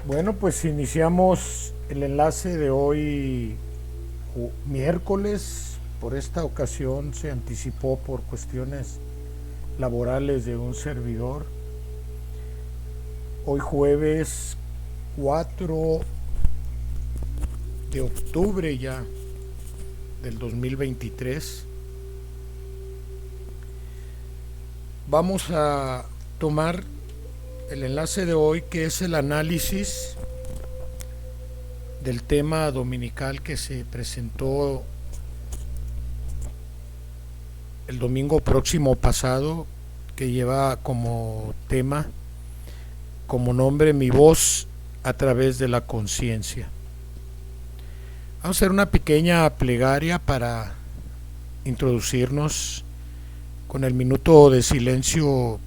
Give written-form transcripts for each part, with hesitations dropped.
Bueno, pues iniciamos el enlace de hoy miércoles. Por esta ocasión se anticipó por cuestiones laborales de un servidor. Hoy jueves 4 de octubre ya del 2023. Vamos a tomar el enlace de hoy, que es el análisis del tema dominical que se presentó el domingo próximo pasado, que lleva como tema, como nombre, mi voz a través de la conciencia. Vamos a hacer una pequeña plegaria para introducirnos con el minuto de silencio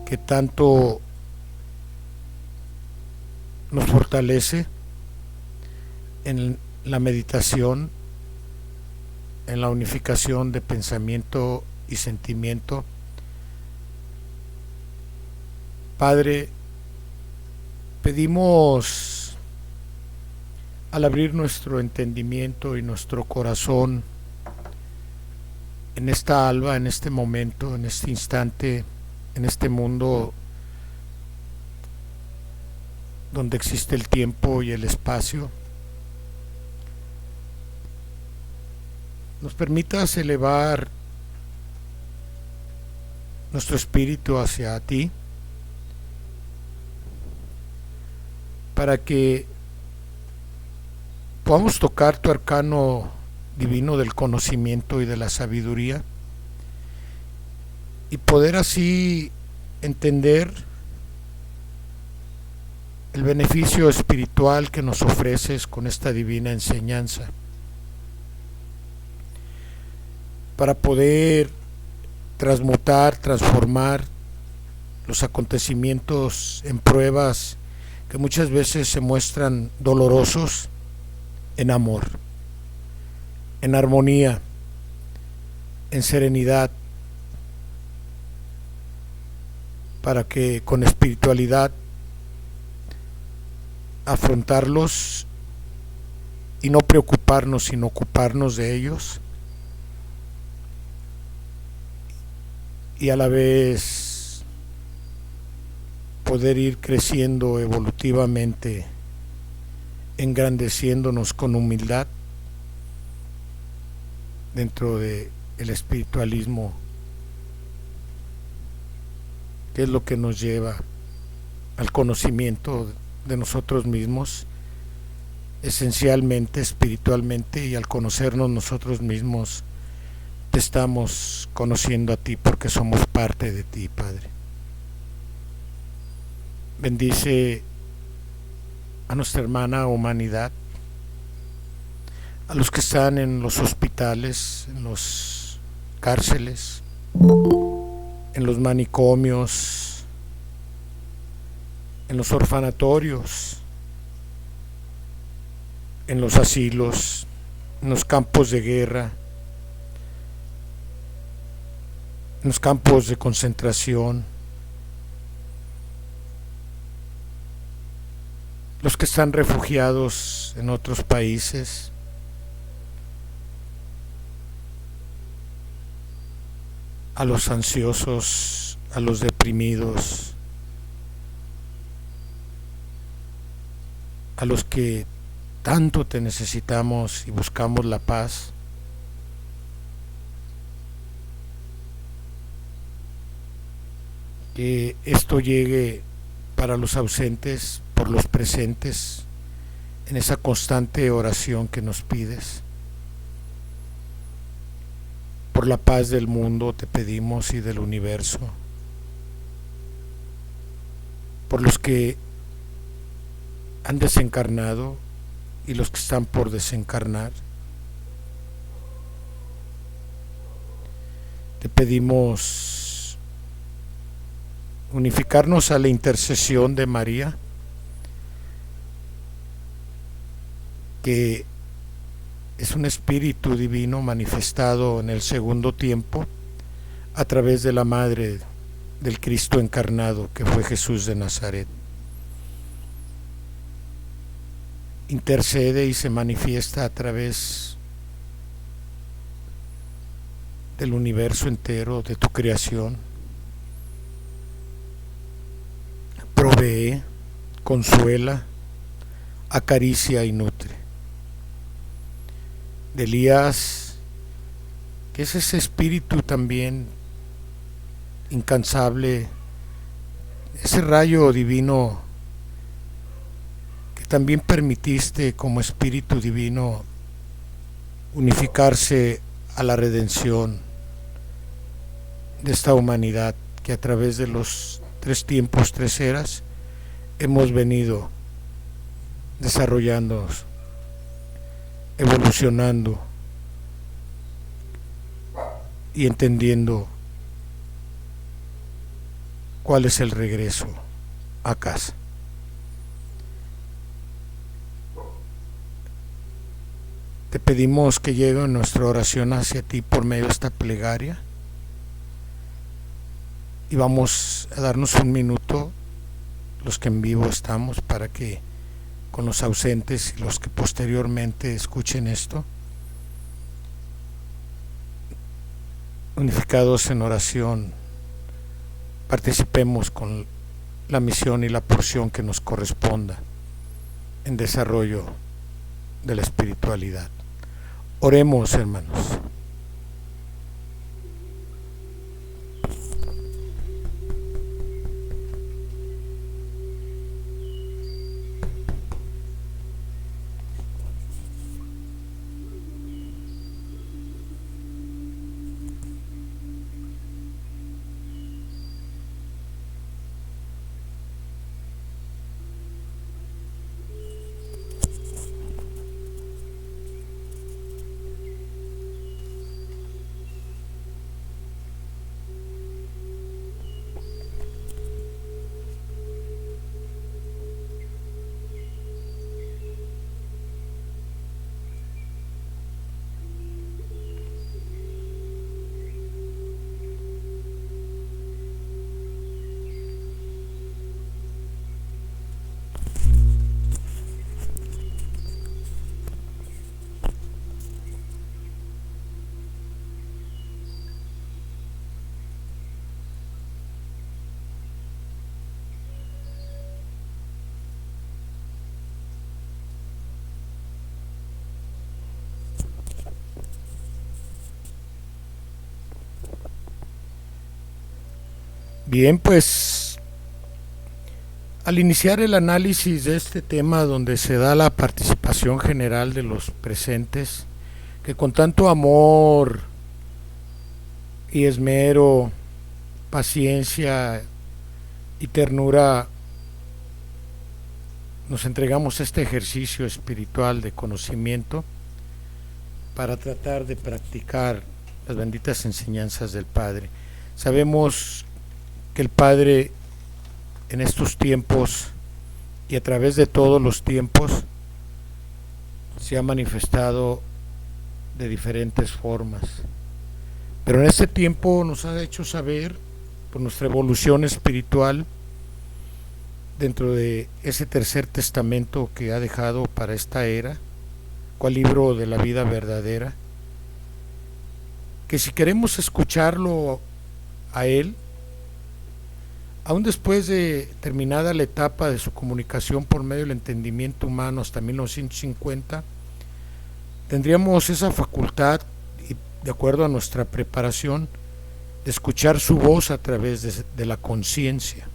que tanto nos fortalece en la meditación, en la unificación de pensamiento y sentimiento. Padre, pedimos, al abrir nuestro entendimiento y nuestro corazón en esta alba, en este momento, en este instante, en este mundo donde existe el tiempo y el espacio, nos permitas elevar nuestro espíritu hacia ti, para que podamos tocar tu arcano divino del conocimiento y de la sabiduría, y poder así entender el beneficio espiritual que nos ofreces con esta divina enseñanza, para poder transmutar, transformar los acontecimientos en pruebas que muchas veces se muestran dolorosos en amor, en armonía, en serenidad, para que con espiritualidad afrontarlos y no preocuparnos, sino ocuparnos de ellos, y a la vez poder ir creciendo evolutivamente, engrandeciéndonos con humildad dentro de el espiritualismo, que es lo que nos lleva al conocimiento de nosotros mismos, esencialmente, espiritualmente, y al conocernos nosotros mismos te estamos conociendo a ti, porque somos parte de ti, Padre. Bendice a nuestra hermana humanidad, a los que están en los hospitales, en los cárceles, en los manicomios, en los orfanatorios, en los asilos, en los campos de guerra, en los campos de concentración, los que están refugiados en otros países, a los ansiosos, a los deprimidos, a los que tanto te necesitamos y buscamos la paz. Que esto llegue para los ausentes, por los presentes, en esa constante oración que nos pides. Por la paz del mundo te pedimos, y del universo. Por los que han desencarnado y los que están por desencarnar. Te pedimos unificarnos a la intercesión de María, que es un espíritu divino manifestado en el segundo tiempo a través de la madre del Cristo encarnado, que fue Jesús de Nazaret. intercede y se manifiesta a través del universo entero, de tu creación. Provee, consuela, acaricia y nutre. De Elías, que es ese espíritu también incansable, ese rayo divino que también permitiste como espíritu divino unificarse a la redención de esta humanidad que a través de los 3 tiempos, 3 eras hemos venido desarrollándonos, evolucionando y entendiendo cuál es el regreso a casa. Te pedimos que llegue nuestra oración hacia ti por medio de esta plegaria y vamos a darnos un minuto, los que en vivo estamos, para que con los ausentes y los que posteriormente escuchen esto, unificados en oración, participemos con la misión y la porción que nos corresponda en desarrollo de la espiritualidad. Oremos, hermanos. Bien, pues al iniciar el análisis de este tema, donde se da la participación general de los presentes, que con tanto amor y esmero, paciencia y ternura nos entregamos a este ejercicio espiritual de conocimiento para tratar de practicar las benditas enseñanzas del Padre. Sabemos que el Padre en estos tiempos y a través de todos los tiempos se ha manifestado de diferentes formas, pero en este tiempo nos ha hecho saber, por nuestra evolución espiritual, dentro de ese tercer testamento que ha dejado para esta era, cual libro de la vida verdadera, que si queremos escucharlo a Él, aún después de terminada la etapa de su comunicación por medio del entendimiento humano hasta 1950, tendríamos esa facultad, y de acuerdo a nuestra preparación, de escuchar su voz a través de la conciencia.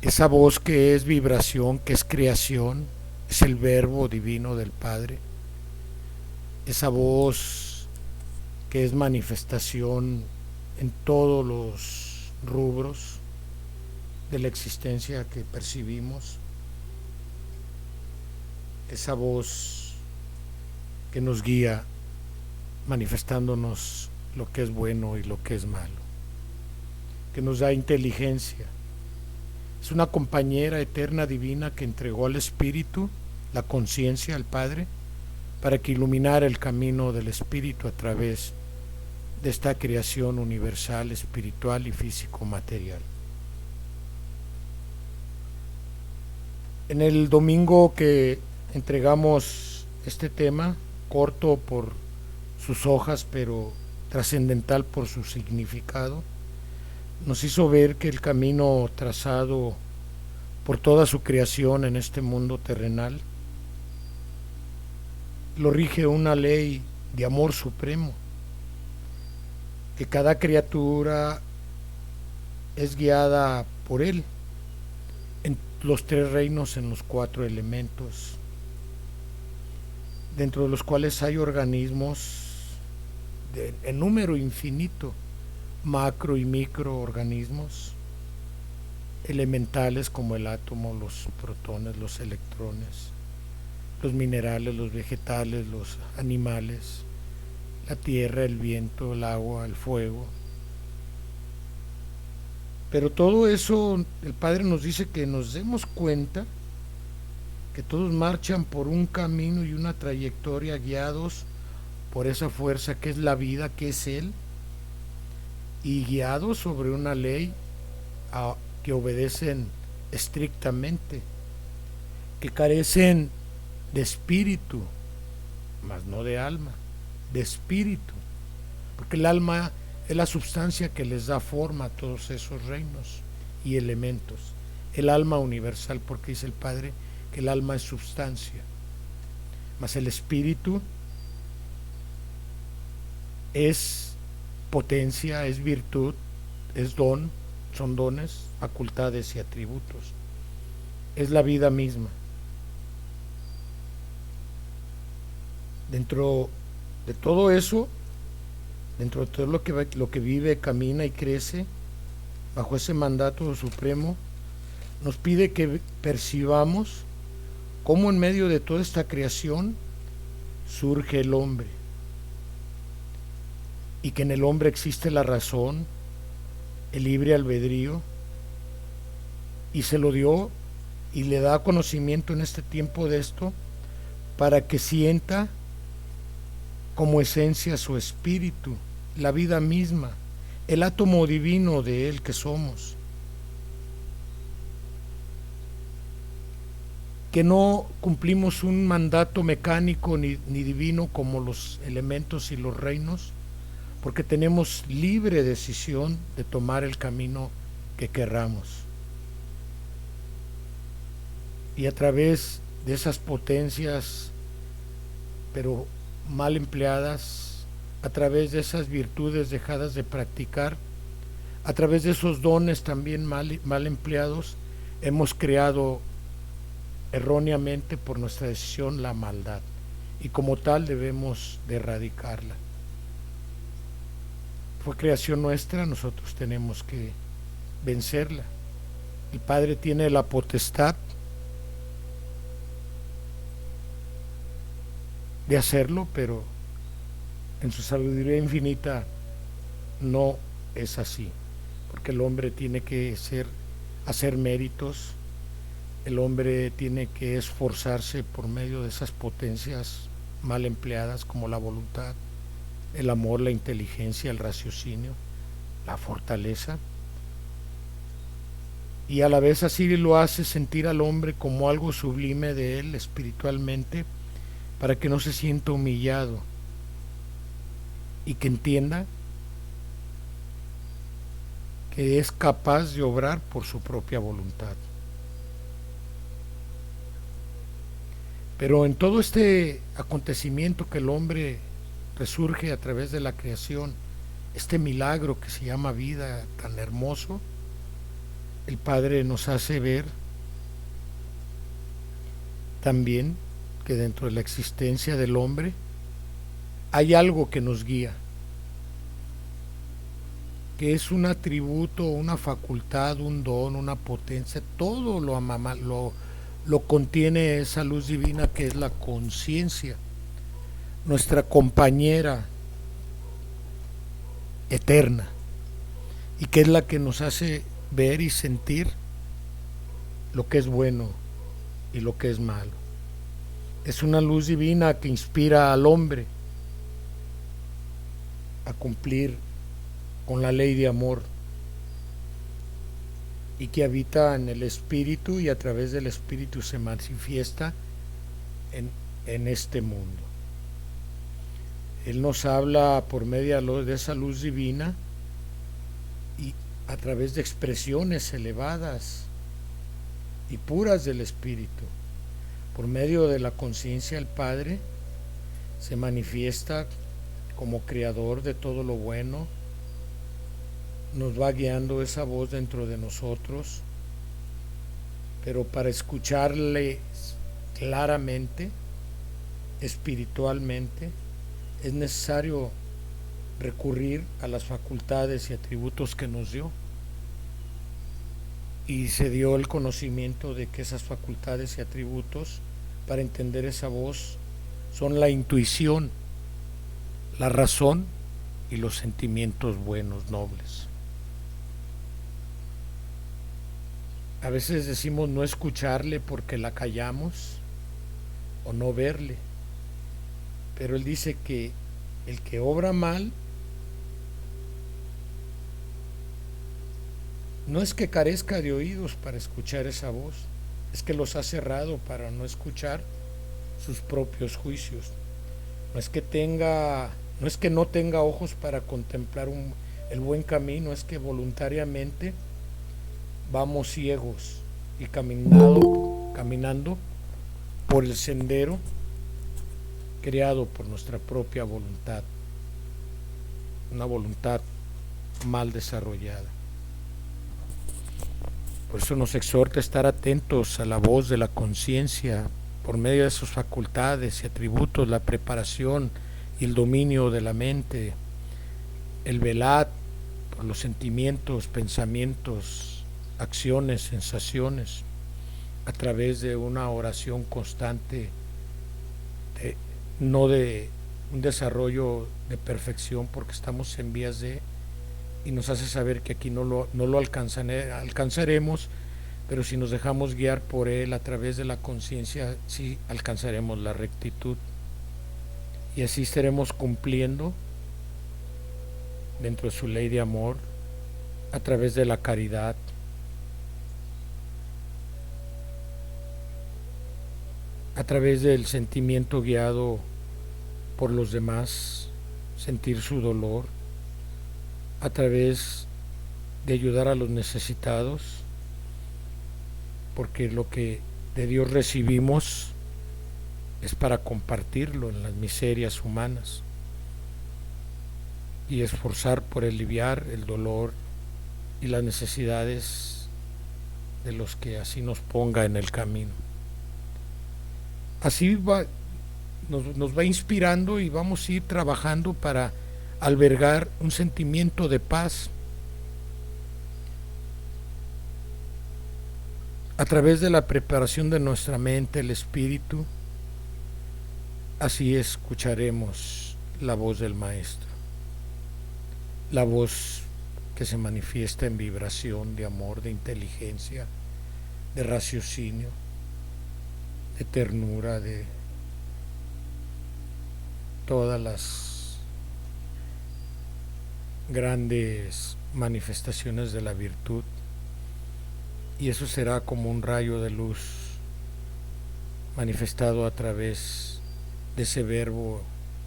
Esa voz que es vibración, que es creación, es el verbo divino del Padre. Esa voz que es manifestación en todos los rubros de la existencia que percibimos, esa voz que nos guía manifestándonos lo que es bueno y lo que es malo, que nos da inteligencia. Es una compañera eterna divina que entregó al Espíritu, la conciencia, al Padre, para que iluminara el camino del Espíritu a través de esta creación universal, espiritual y físico-material. En el domingo que entregamos este tema, corto por sus hojas, pero trascendental por su significado, nos hizo ver que el camino trazado por toda su creación en este mundo terrenal lo rige una ley de amor supremo, que cada criatura es guiada por él en los tres reinos, en los cuatro elementos, dentro de los cuales hay organismos en número infinito, macro y microorganismos, elementales como el átomo, los protones, los electrones, los minerales, los vegetales, los animales, la tierra, el viento, el agua, el fuego. Pero todo eso, el Padre nos dice que nos demos cuenta que todos marchan por un camino y una trayectoria guiados por esa fuerza que es la vida, que es Él, y guiados sobre una ley que obedecen estrictamente, que carecen de espíritu, mas no de alma, de espíritu, porque el alma es la substancia que les da forma a todos esos reinos y elementos. El alma universal, porque dice el Padre que el alma es substancia, mas el espíritu es potencia, es virtud, es don, son dones, facultades y atributos. Es la vida misma. Dentro de todo eso, dentro de todo lo que vive, camina y crece, bajo ese mandato supremo, nos pide que percibamos cómo en medio de toda esta creación surge el hombre, y que en el hombre existe la razón, el libre albedrío, y se lo dio y le da conocimiento en este tiempo de esto para que sienta como esencia su espíritu, la vida misma, el átomo divino de él que somos. Que no cumplimos un mandato mecánico ni divino como los elementos y los reinos, porque tenemos libre decisión de tomar el camino que querramos. Y a través de esas potencias, pero mal empleadas, a través de esas virtudes dejadas de practicar, a través de esos dones también mal empleados, hemos creado erróneamente por nuestra decisión la maldad, y como tal debemos de erradicarla. Fue creación nuestra, nosotros tenemos que vencerla. El Padre tiene la potestad de hacerlo, pero en su sabiduría infinita no es así, porque el hombre tiene que hacer méritos, el hombre tiene que esforzarse por medio de esas potencias mal empleadas como la voluntad, el amor, la inteligencia, el raciocinio, la fortaleza, y a la vez así lo hace sentir al hombre como algo sublime de él espiritualmente, para que no se sienta humillado y que entienda que es capaz de obrar por su propia voluntad. Pero en todo este acontecimiento que el hombre resurge a través de la creación, este milagro que se llama vida tan hermoso, el Padre nos hace ver también que dentro de la existencia del hombre hay algo que nos guía, que es un atributo, una facultad, un don, una potencia, todo lo contiene esa luz divina que es la conciencia, nuestra compañera eterna, y que es la que nos hace ver y sentir lo que es bueno y lo que es malo. Es una luz divina que inspira al hombre a cumplir con la ley de amor, y que habita en el espíritu y a través del espíritu se manifiesta en este mundo. Él nos habla por medio de esa luz divina y a través de expresiones elevadas y puras del espíritu. Por medio de la conciencia del Padre se manifiesta como creador de todo lo bueno. Nos va guiando esa voz dentro de nosotros, pero para escucharle claramente, espiritualmente, es necesario recurrir a las facultades y atributos que nos dio. Y se dio el conocimiento de que esas facultades y atributos, para entender esa voz, son la intuición, la razón y los sentimientos buenos, nobles. A veces decimos no escucharle porque la callamos o no verle, pero él dice que el que obra mal no es que carezca de oídos para escuchar esa voz, es que los ha cerrado para no escuchar sus propios juicios. No es que no tenga ojos para contemplar el buen camino, es que voluntariamente vamos ciegos y caminando por el sendero creado por nuestra propia voluntad, una voluntad mal desarrollada. Por eso nos exhorta a estar atentos a la voz de la conciencia por medio de sus facultades y atributos, la preparación y el dominio de la mente, el velar por los sentimientos, pensamientos, acciones, sensaciones, a través de una oración constante, no de un desarrollo de perfección, porque estamos en vías de, y nos hace saber que aquí no lo alcanzaremos, pero si nos dejamos guiar por él a través de la conciencia, sí alcanzaremos la rectitud, y así estaremos cumpliendo dentro de su ley de amor, a través de la caridad, a través del sentimiento guiado por los demás, sentir su dolor, a través de ayudar a los necesitados, porque lo que de Dios recibimos es para compartirlo en las miserias humanas y esforzar por aliviar el dolor y las necesidades de los que así nos ponga en el camino. Así nos va inspirando y vamos a ir trabajando para albergar un sentimiento de paz a través de la preparación de nuestra mente, el espíritu. Así escucharemos la voz del Maestro, la voz que se manifiesta en vibración de amor, de inteligencia, de raciocinio, de ternura, de todas las grandes manifestaciones de la virtud, y eso será como un rayo de luz manifestado a través de ese verbo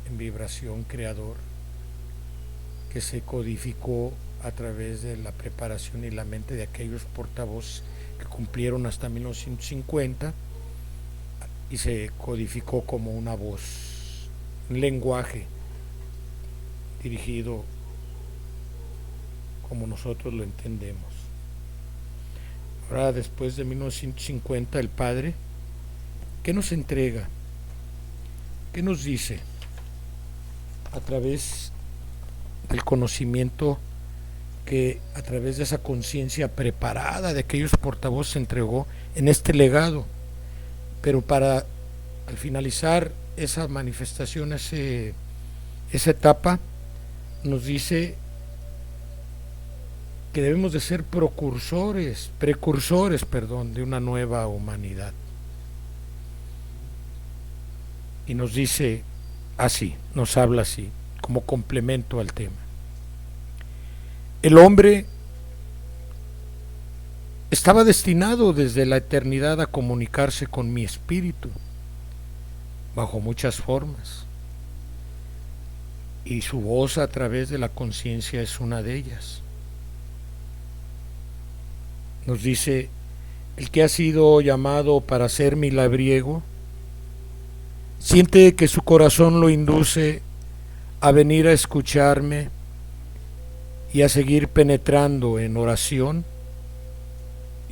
en vibración creador que se codificó a través de la preparación y la mente de aquellos portavoces que cumplieron hasta 1950, y se codificó como una voz, un lenguaje dirigido como nosotros lo entendemos. Ahora, después de 1950, el Padre, ¿qué nos entrega? ¿Qué nos dice? A través del conocimiento que a través de esa conciencia preparada de aquellos portavoces se entregó en este legado. Pero para, al finalizar esa manifestación, esa etapa, nos dice que debemos de ser precursores de una nueva humanidad. Y nos dice así, nos habla así, como complemento al tema. El hombre estaba destinado desde la eternidad a comunicarse con mi espíritu, bajo muchas formas, y su voz a través de la conciencia es una de ellas. Nos dice: el que ha sido llamado para ser mi labriego, siente que su corazón lo induce a venir a escucharme y a seguir penetrando en oración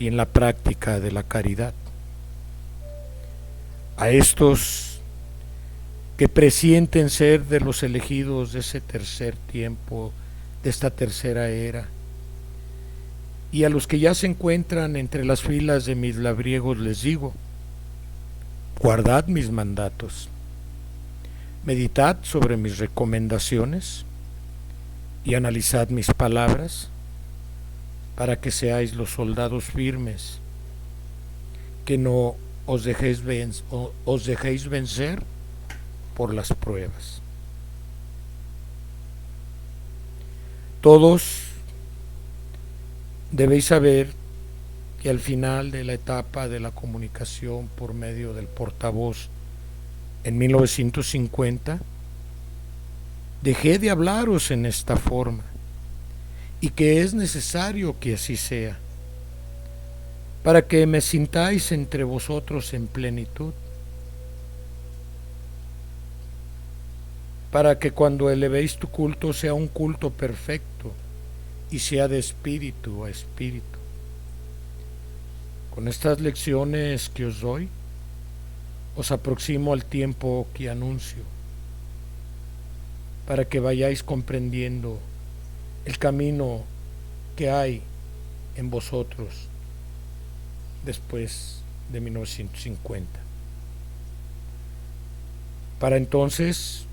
y en la práctica de la caridad. A estos que presienten ser de los elegidos de ese tercer tiempo, de esta tercera era, y a los que ya se encuentran entre las filas de mis labriegos les digo: guardad mis mandatos, meditad sobre mis recomendaciones y analizad mis palabras, para que seáis los soldados firmes, que no os dejéis vencer por las pruebas. Todos debéis saber que al final de la etapa de la comunicación por medio del portavoz en 1950, dejé de hablaros en esta forma, y que es necesario que así sea, para que me sintáis entre vosotros en plenitud, para que cuando elevéis tu culto sea un culto perfecto y sea de espíritu a espíritu. Con estas lecciones que os doy, os aproximo al tiempo que anuncio, para que vayáis comprendiendo el camino que hay en vosotros después de 1950. Para entonces,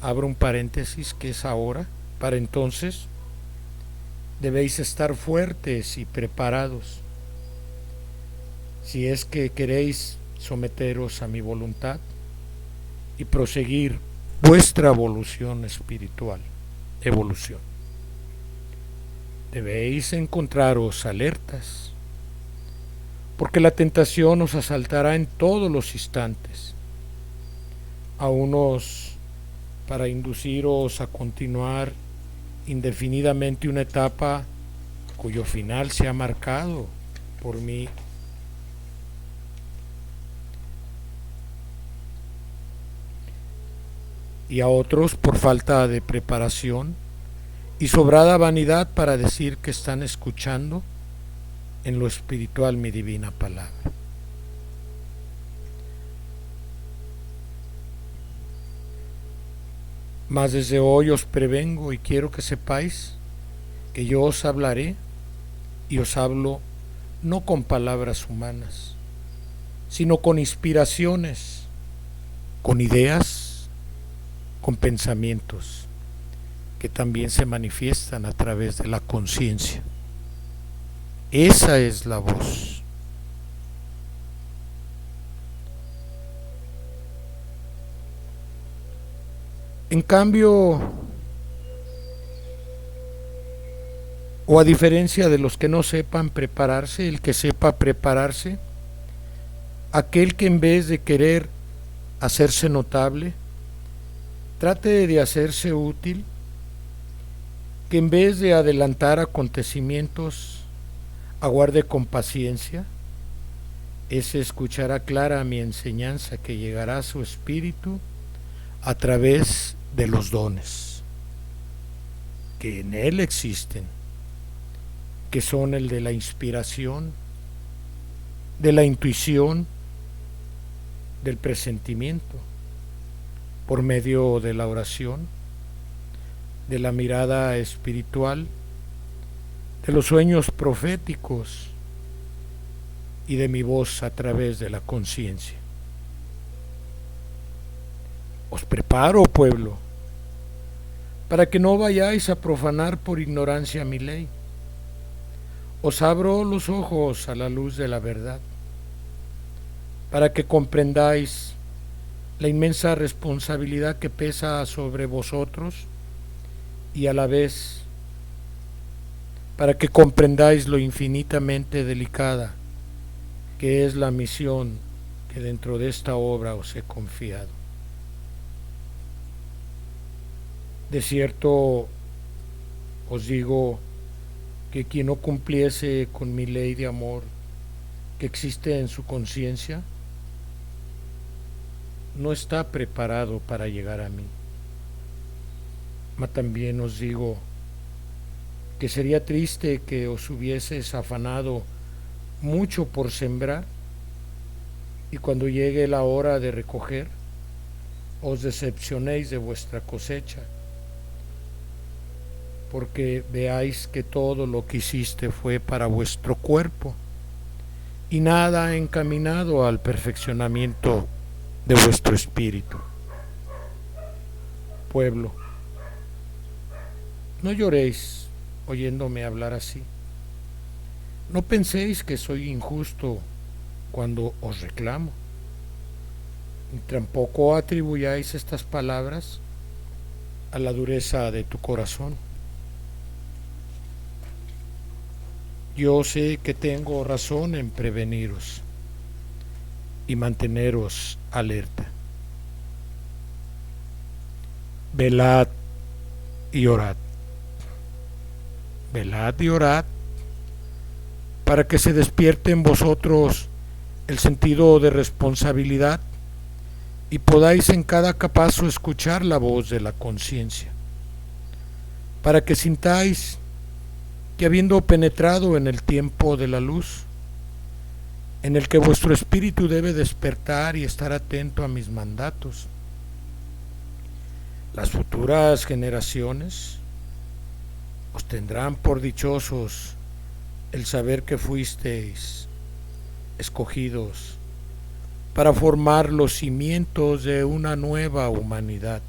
abro un paréntesis que es ahora, para entonces debéis estar fuertes y preparados, si es que queréis someteros a mi voluntad y proseguir vuestra evolución espiritual. Debéis encontraros alertas, porque la tentación os asaltará en todos los instantes, a unos para induciros a continuar indefinidamente una etapa cuyo final se ha marcado por mí, y a otros por falta de preparación y sobrada vanidad para decir que están escuchando en lo espiritual mi divina palabra. Mas desde hoy os prevengo y quiero que sepáis que yo os hablaré, y os hablo no con palabras humanas, sino con inspiraciones, con ideas, con pensamientos que también se manifiestan a través de la conciencia. Esa es la voz. En cambio, o a diferencia de los que no sepan prepararse, el que sepa prepararse, aquel que en vez de querer hacerse notable, trate de hacerse útil, que en vez de adelantar acontecimientos, aguarde con paciencia, ese escuchará clara mi enseñanza que llegará a su espíritu a través de los dones que en él existen, que son el de la inspiración, de la intuición, del presentimiento, por medio de la oración, de la mirada espiritual, de los sueños proféticos y de mi voz a través de la conciencia. Os preparo, pueblo, para que no vayáis a profanar por ignorancia mi ley. Os abro los ojos a la luz de la verdad, para que comprendáis la inmensa responsabilidad que pesa sobre vosotros, y a la vez para que comprendáis lo infinitamente delicada que es la misión que dentro de esta obra os he confiado. De cierto os digo que quien no cumpliese con mi ley de amor que existe en su conciencia, no está preparado para llegar a mí. Mas también os digo que sería triste que os hubieses afanado mucho por sembrar y cuando llegue la hora de recoger, os decepcionéis de vuestra cosecha, porque veáis que todo lo que hiciste fue para vuestro cuerpo y nada encaminado al perfeccionamiento de vuestro espíritu. Pueblo, no lloréis oyéndome hablar así. No penséis que soy injusto cuando os reclamo, ni tampoco atribuyáis estas palabras a la dureza de tu corazón. Yo sé que tengo razón en preveniros y manteneros alerta. Velad y orad. Velad y orad para que se despierte en vosotros el sentido de responsabilidad y podáis en cada paso escuchar la voz de la conciencia, para que sintáis que habiendo penetrado en el tiempo de la luz, en el que vuestro espíritu debe despertar y estar atento a mis mandatos, las futuras generaciones os tendrán por dichosos el saber que fuisteis escogidos para formar los cimientos de una nueva humanidad.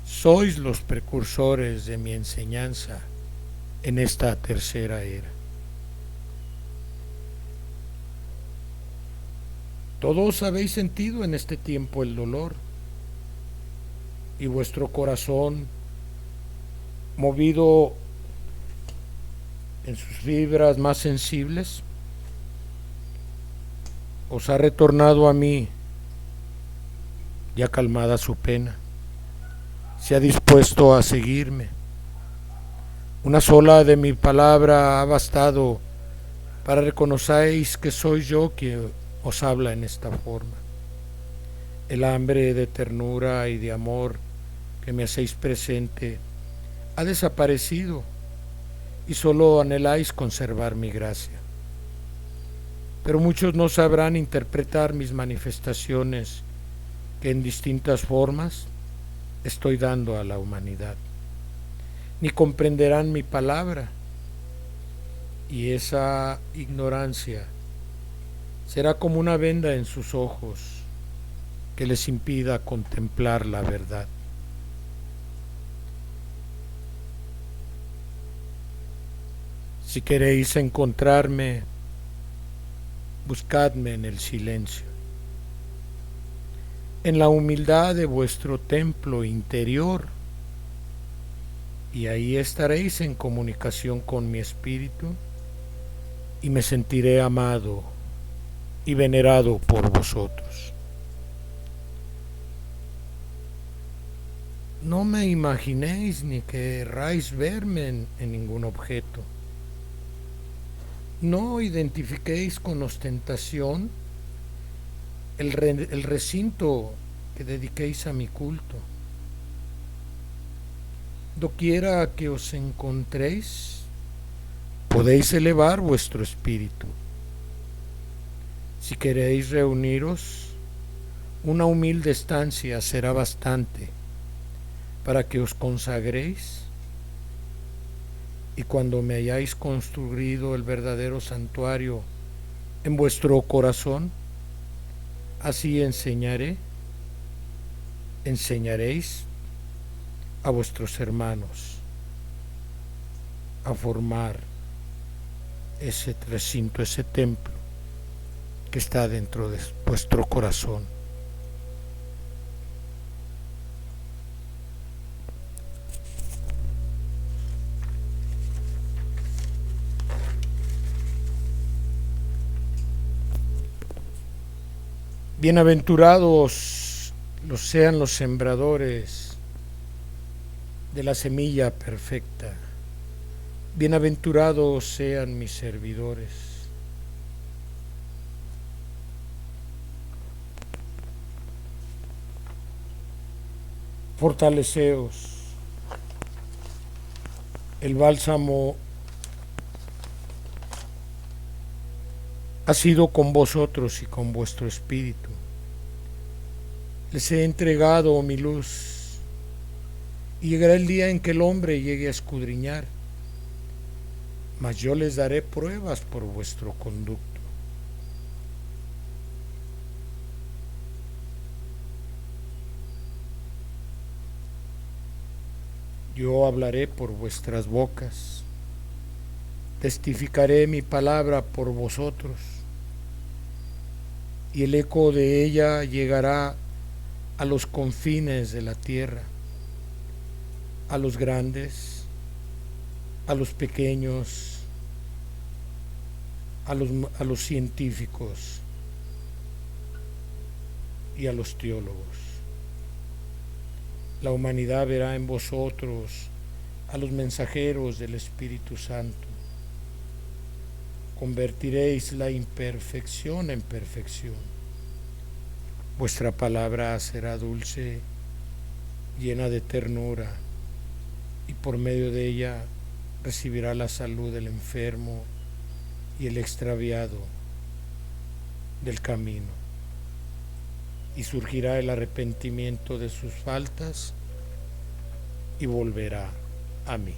Sois los precursores de mi enseñanza en esta tercera era. Todos habéis sentido en este tiempo el dolor y vuestro corazón, movido en sus fibras más sensibles, os ha retornado a mí, ya calmada su pena, se ha dispuesto a seguirme. Una sola de mi palabra ha bastado para reconocéis que soy yo quien os habla en esta forma. El hambre de ternura y de amor que me hacéis presente ha desaparecido y solo anheláis conservar mi gracia. Pero muchos no sabrán interpretar mis manifestaciones que en distintas formas estoy dando a la humanidad, ni comprenderán mi palabra, y esa ignorancia será como una venda en sus ojos que les impida contemplar la verdad. Si queréis encontrarme, buscadme en el silencio, en la humildad de vuestro templo interior, y ahí estaréis en comunicación con mi espíritu y me sentiré amado y venerado por vosotros. No me imaginéis ni querráis verme en ningún objeto. No identifiquéis con ostentación el recinto que dediquéis a mi culto. Doquiera que os encontréis, podéis elevar vuestro espíritu. Si queréis reuniros, una humilde estancia será bastante para que os consagréis, y cuando me hayáis construido el verdadero santuario en vuestro corazón, así enseñaréis a vuestros hermanos a formar ese recinto, ese templo que está dentro de vuestro corazón. Bienaventurados sean los sembradores de la semilla perfecta. Bienaventurados sean mis servidores. Fortaleceos. El bálsamo ha sido con vosotros y con vuestro espíritu. Les he entregado mi luz, y llegará el día en que el hombre llegue a escudriñar, mas yo les daré pruebas por vuestro conducto. Yo hablaré por vuestras bocas, testificaré mi palabra por vosotros, y el eco de ella llegará a los confines de la tierra, a los grandes, a los pequeños, a los científicos y a los teólogos. La humanidad verá en vosotros a los mensajeros del Espíritu Santo. Convertiréis la imperfección en perfección. Vuestra palabra será dulce, llena de ternura, y por medio de ella recibirá la salud del enfermo y el extraviado del camino, y surgirá el arrepentimiento de sus faltas y volverá a mí.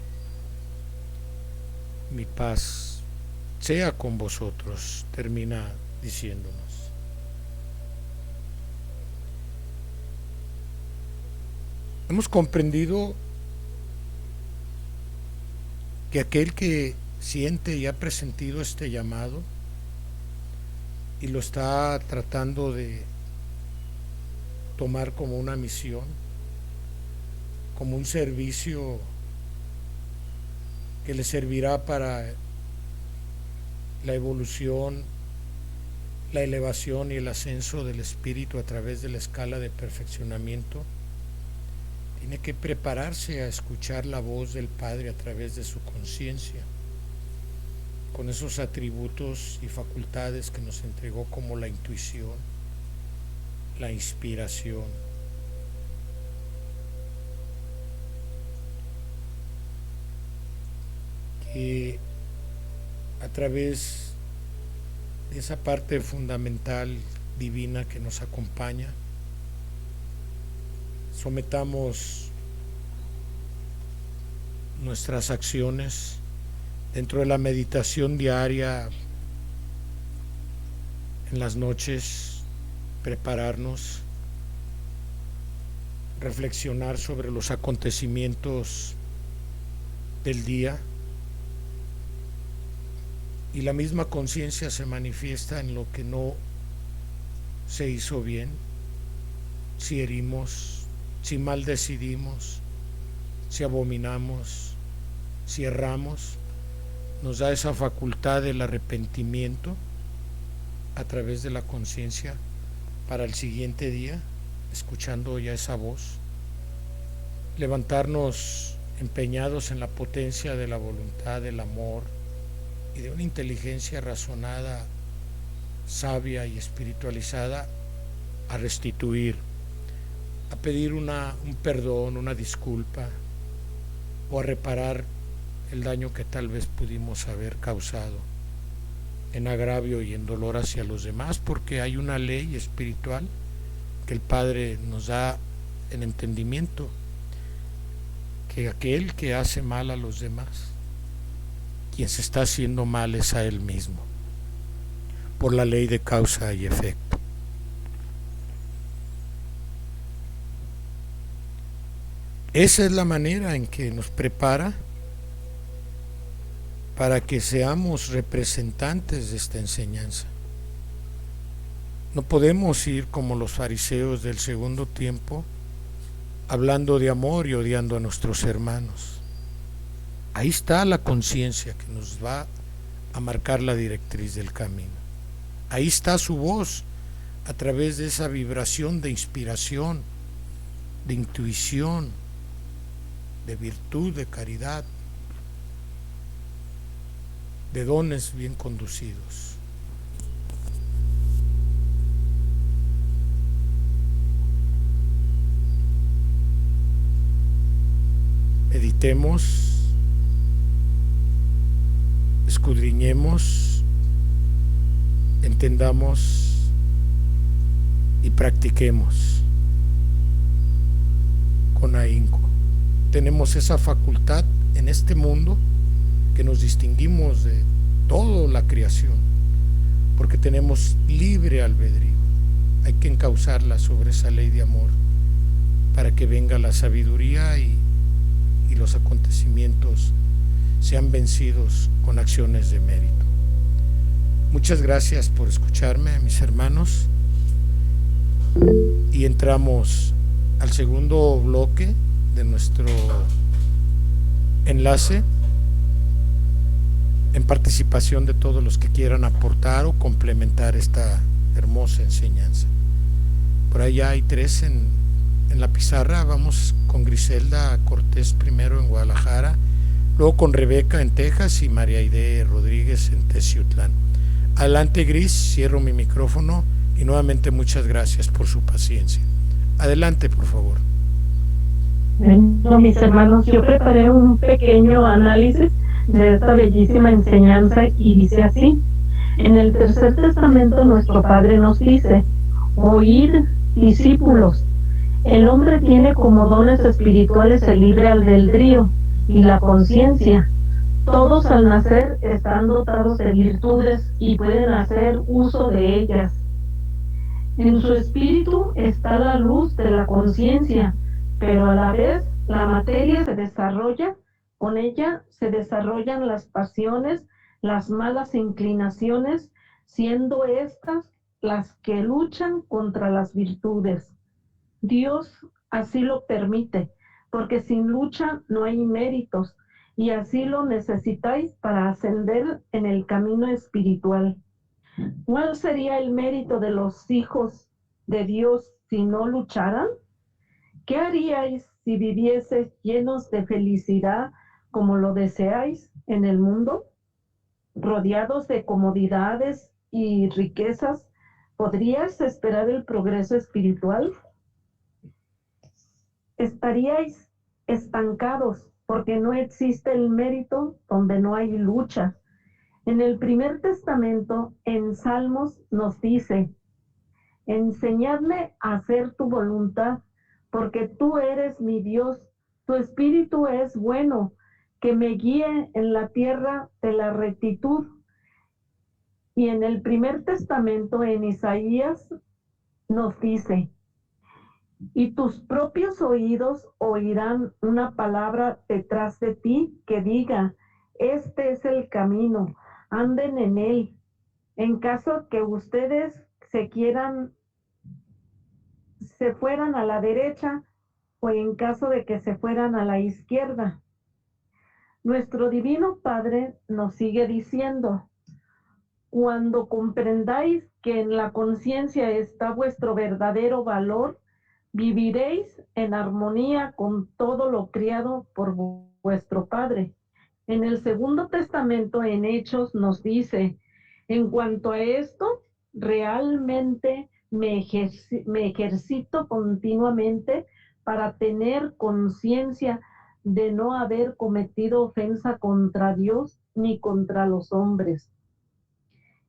Mi paz sea con vosotros, termina diciéndonos. Hemos comprendido que aquel que siente y ha presentido este llamado y lo está tratando de tomar como una misión, como un servicio que le servirá para la evolución, la elevación y el ascenso del espíritu a través de la escala de perfeccionamiento, tiene que prepararse a escuchar la voz del Padre a través de su conciencia, con esos atributos y facultades que nos entregó, como la intuición, la inspiración. Que a través de esa parte fundamental divina que nos acompaña, sometamos nuestras acciones dentro de la meditación diaria, en las noches, prepararnos, reflexionar sobre los acontecimientos del día, y la misma conciencia se manifiesta en lo que no se hizo bien, si herimos, si mal decidimos, si abominamos, si erramos. Nos da esa facultad del arrepentimiento a través de la conciencia para el siguiente día, escuchando ya esa voz, levantarnos empeñados en la potencia de la voluntad, del amor y de una inteligencia razonada, sabia y espiritualizada, a restituir, a pedir un perdón, una disculpa, o a reparar el daño que tal vez pudimos haber causado en agravio y en dolor hacia los demás, porque hay una ley espiritual que el Padre nos da en entendimiento, que aquel que hace mal a los demás, quien se está haciendo mal es a él mismo, por la ley de causa y efecto. Esa es la manera en que nos prepara para que seamos representantes de esta enseñanza. No podemos ir como los fariseos del segundo tiempo, hablando de amor y odiando a nuestros hermanos. Ahí está la conciencia que nos va a marcar la directriz del camino. Ahí está su voz a través de esa vibración de inspiración, de intuición, de virtud, de caridad, de dones bien conducidos. Meditemos, escudriñemos, entendamos y practiquemos con ahínco. Tenemos esa facultad en este mundo que nos distinguimos de toda la creación, porque tenemos libre albedrío. Hay que encauzarla sobre esa ley de amor para que venga la sabiduría y los acontecimientos sean vencidos con acciones de mérito. Muchas gracias por escucharme, mis hermanos, y entramos al segundo bloque de nuestro enlace, en participación de todos los que quieran aportar o complementar esta hermosa enseñanza. Por allá hay 3 en la pizarra. Vamos con Griselda Cortés primero en Guadalajara, luego con Rebeca en Texas y María Aide Rodríguez en Teciutlán. Adelante, Gris, cierro mi micrófono y nuevamente muchas gracias por su paciencia. Adelante, por favor. Bueno, mis hermanos, yo preparé un pequeño análisis de esta bellísima enseñanza y dice así: en el Tercer Testamento nuestro Padre nos dice: oíd, discípulos, el hombre tiene como dones espirituales el libre albedrío y la conciencia. Todos al nacer están dotados de virtudes y pueden hacer uso de ellas. En su espíritu está la luz de la conciencia, pero a la vez la materia se desarrolla, con ella se desarrollan las pasiones, las malas inclinaciones, siendo estas las que luchan contra las virtudes. Dios así lo permite, porque sin lucha no hay méritos, y así lo necesitáis para ascender en el camino espiritual. ¿Cuál sería el mérito de los hijos de Dios si no lucharan? ¿Qué haríais si vivieseis llenos de felicidad como lo deseáis en el mundo? Rodeados de comodidades y riquezas, ¿podríais esperar el progreso espiritual? Estaríais estancados porque no existe el mérito donde no hay lucha. En el Primer Testamento, en Salmos, nos dice: enseñadme a hacer tu voluntad, porque tú eres mi Dios, tu espíritu es bueno, que me guíe en la tierra de la rectitud. Y en el Primer Testamento, en Isaías, nos dice: y tus propios oídos oirán una palabra detrás de ti que diga: este es el camino, anden en él. En caso que ustedes se fueran a la derecha, o en caso de que se fueran a la izquierda. Nuestro Divino Padre nos sigue diciendo: cuando comprendáis que en la conciencia está vuestro verdadero valor, viviréis en armonía con todo lo criado por vuestro Padre. En el Segundo Testamento, en Hechos, nos dice: en cuanto a esto, realmente me ejercito continuamente para tener conciencia de no haber cometido ofensa contra Dios ni contra los hombres.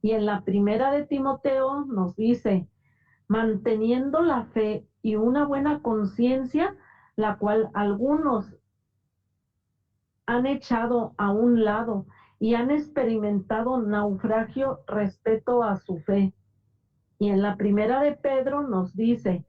Y en la Primera de Timoteo nos dice: manteniendo la fe y una buena conciencia, la cual algunos han echado a un lado y han experimentado naufragio respecto a su fe. Y en la Primera de Pedro nos dice: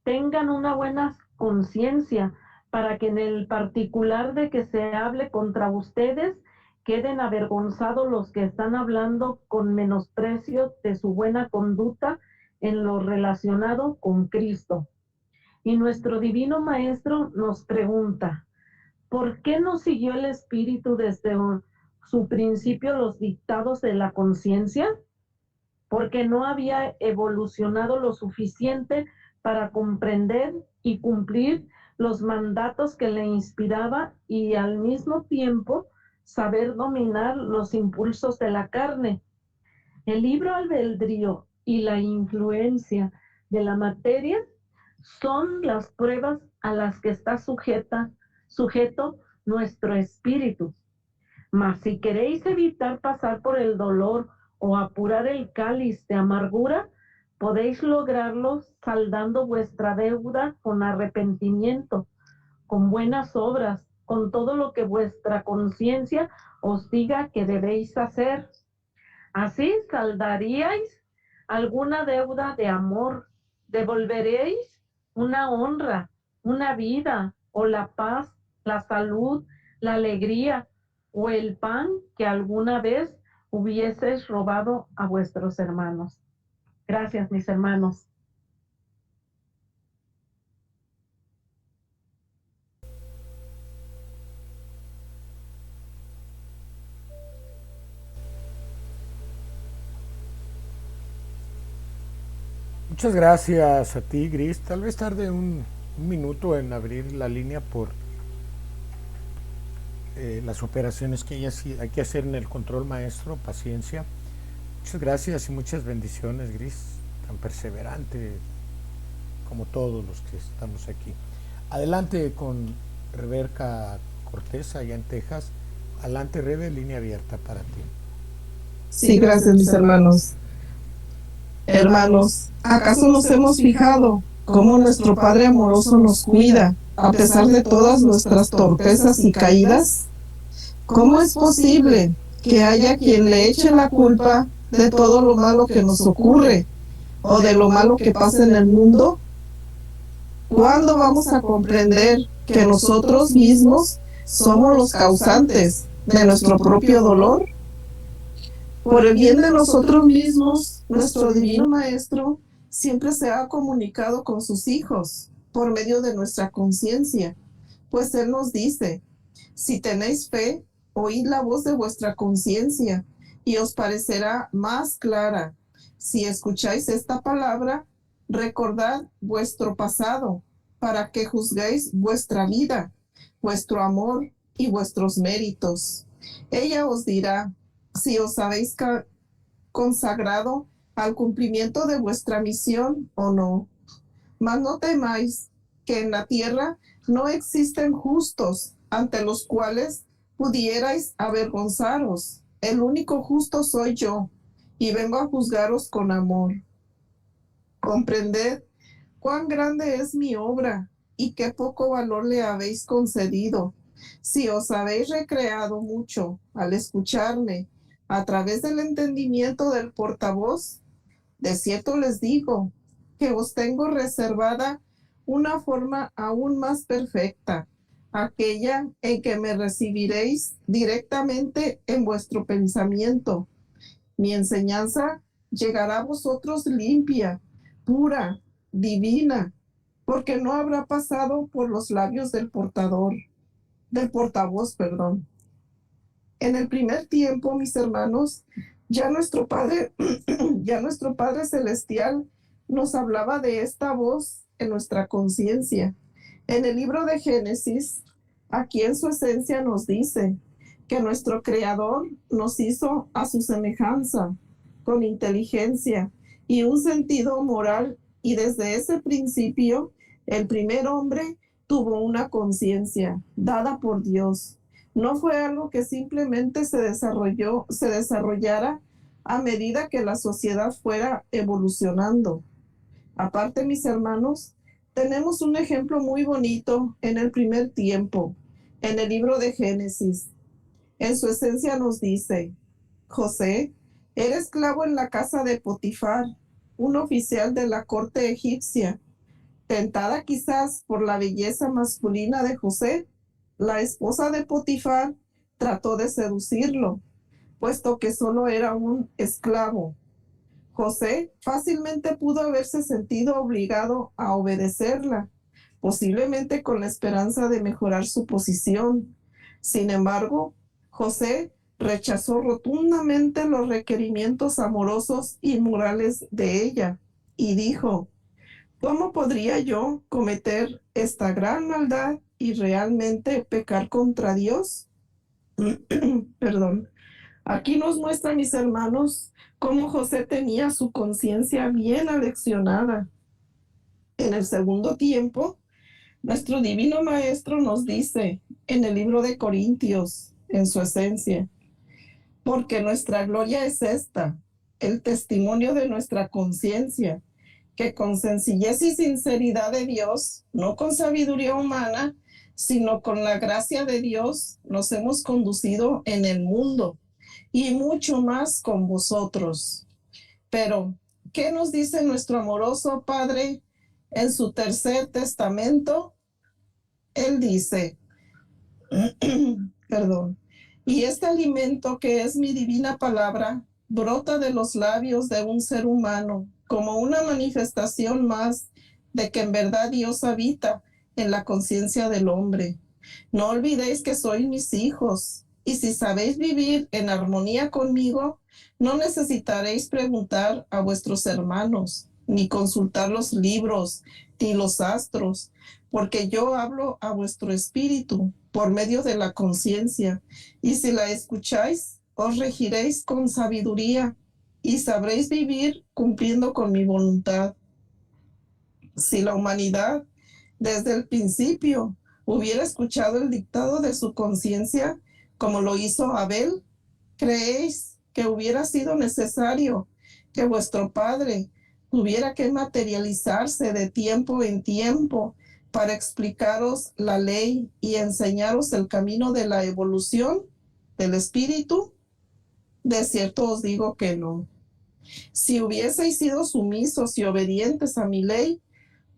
tengan una buena conciencia para que en el particular de que se hable contra ustedes, queden avergonzados los que están hablando con menosprecio de su buena conducta en lo relacionado con Cristo. Y nuestro Divino Maestro nos pregunta: ¿por qué no siguió el Espíritu desde su principio los dictados de la conciencia? porque no había evolucionado lo suficiente para comprender y cumplir los mandatos que le inspiraba y al mismo tiempo saber dominar los impulsos de la carne. El libro albedrío y la influencia de la materia son las pruebas a las que está sujeto nuestro espíritu. Mas si queréis evitar pasar por el dolor o apurar el cáliz de amargura, podéis lograrlo saldando vuestra deuda con arrepentimiento, con buenas obras, con todo lo que vuestra conciencia os diga que debéis hacer. Así saldaríais alguna deuda de amor, devolveréis una honra, una vida o la paz, la salud, la alegría o el pan que alguna vez hubieseis robado a vuestros hermanos. Gracias, mis hermanos. Muchas gracias a ti, Gris. Tal vez tarde un minuto en abrir la línea por las operaciones que hay que hacer en el control maestro. Paciencia. Muchas gracias y muchas bendiciones, Gris. Tan perseverante como todos los que estamos aquí. Adelante con Rebeca Cortés, allá en Texas. Adelante, Rebe, línea abierta para ti. Sí, gracias, mis hermanos. Hermanos, ¿acaso nos hemos fijado cómo nuestro Padre amoroso nos cuida a pesar de todas nuestras torpezas y caídas? ¿Cómo es posible que haya quien le eche la culpa de todo lo malo que nos ocurre o de lo malo que pasa en el mundo? ¿Cuándo vamos a comprender que nosotros mismos somos los causantes de nuestro propio dolor? Por el bien de nosotros mismos, nuestro Divino Maestro siempre se ha comunicado con sus hijos por medio de nuestra conciencia, pues Él nos dice: si tenéis fe, oíd la voz de vuestra conciencia y os parecerá más clara. Si escucháis esta palabra, recordad vuestro pasado, para que juzguéis vuestra vida, vuestro amor y vuestros méritos. Ella os dirá si os habéis consagrado al cumplimiento de vuestra misión o no. Mas no temáis, que en la tierra no existen justos ante los cuales pudierais avergonzaros. El único justo soy yo, y vengo a juzgaros con amor. Comprended cuán grande es mi obra, y qué poco valor le habéis concedido. Si os habéis recreado mucho al escucharme a través del entendimiento del portavoz, de cierto les digo que os tengo reservada una forma aún más perfecta, aquella en que me recibiréis directamente en vuestro pensamiento. Mi enseñanza llegará a vosotros limpia, pura, divina, porque no habrá pasado por los labios del portavoz. En el primer tiempo, mis hermanos, ya nuestro Padre Celestial nos hablaba de esta voz en nuestra conciencia. En el libro de Génesis, aquí en su esencia nos dice que nuestro Creador nos hizo a su semejanza, con inteligencia y un sentido moral, y desde ese principio el primer hombre tuvo una conciencia dada por Dios. No fue algo que simplemente se desarrollara a medida que la sociedad fuera evolucionando. Aparte, mis hermanos, tenemos un ejemplo muy bonito en el primer tiempo, en el libro de Génesis. En su esencia nos dice: José era esclavo en la casa de Potifar, un oficial de la corte egipcia. Tentada quizás por la belleza masculina de José, la esposa de Potifar trató de seducirlo, puesto que solo era un esclavo. José fácilmente pudo haberse sentido obligado a obedecerla, posiblemente con la esperanza de mejorar su posición. Sin embargo, José rechazó rotundamente los requerimientos amorosos y morales de ella y dijo: ¿cómo podría yo cometer esta gran maldad y realmente pecar contra Dios? Perdón. Aquí nos muestra, mis hermanos, cómo José tenía su conciencia bien aleccionada. En el segundo tiempo, nuestro divino maestro nos dice en el libro de Corintios, en su esencia: porque nuestra gloria es esta, el testimonio de nuestra conciencia, que con sencillez y sinceridad de Dios, no con sabiduría humana, sino con la gracia de Dios, nos hemos conducido en el mundo, y mucho más con vosotros. Pero, ¿qué nos dice nuestro amoroso Padre en su tercer testamento? Él dice, perdón, y este alimento que es mi divina palabra brota de los labios de un ser humano como una manifestación más de que en verdad Dios habita en la conciencia del hombre. No olvidéis que sois mis hijos, y si sabéis vivir en armonía conmigo, no necesitaréis preguntar a vuestros hermanos, ni consultar los libros, ni los astros, porque yo hablo a vuestro espíritu por medio de la conciencia, y si la escucháis, os regiréis con sabiduría y sabréis vivir cumpliendo con mi voluntad. Si la humanidad desde el principio hubiera escuchado el dictado de su conciencia, como lo hizo Abel, ¿creéis que hubiera sido necesario que vuestro Padre tuviera que materializarse de tiempo en tiempo para explicaros la ley y enseñaros el camino de la evolución del espíritu? De cierto os digo que no. Si hubieseis sido sumisos y obedientes a mi ley,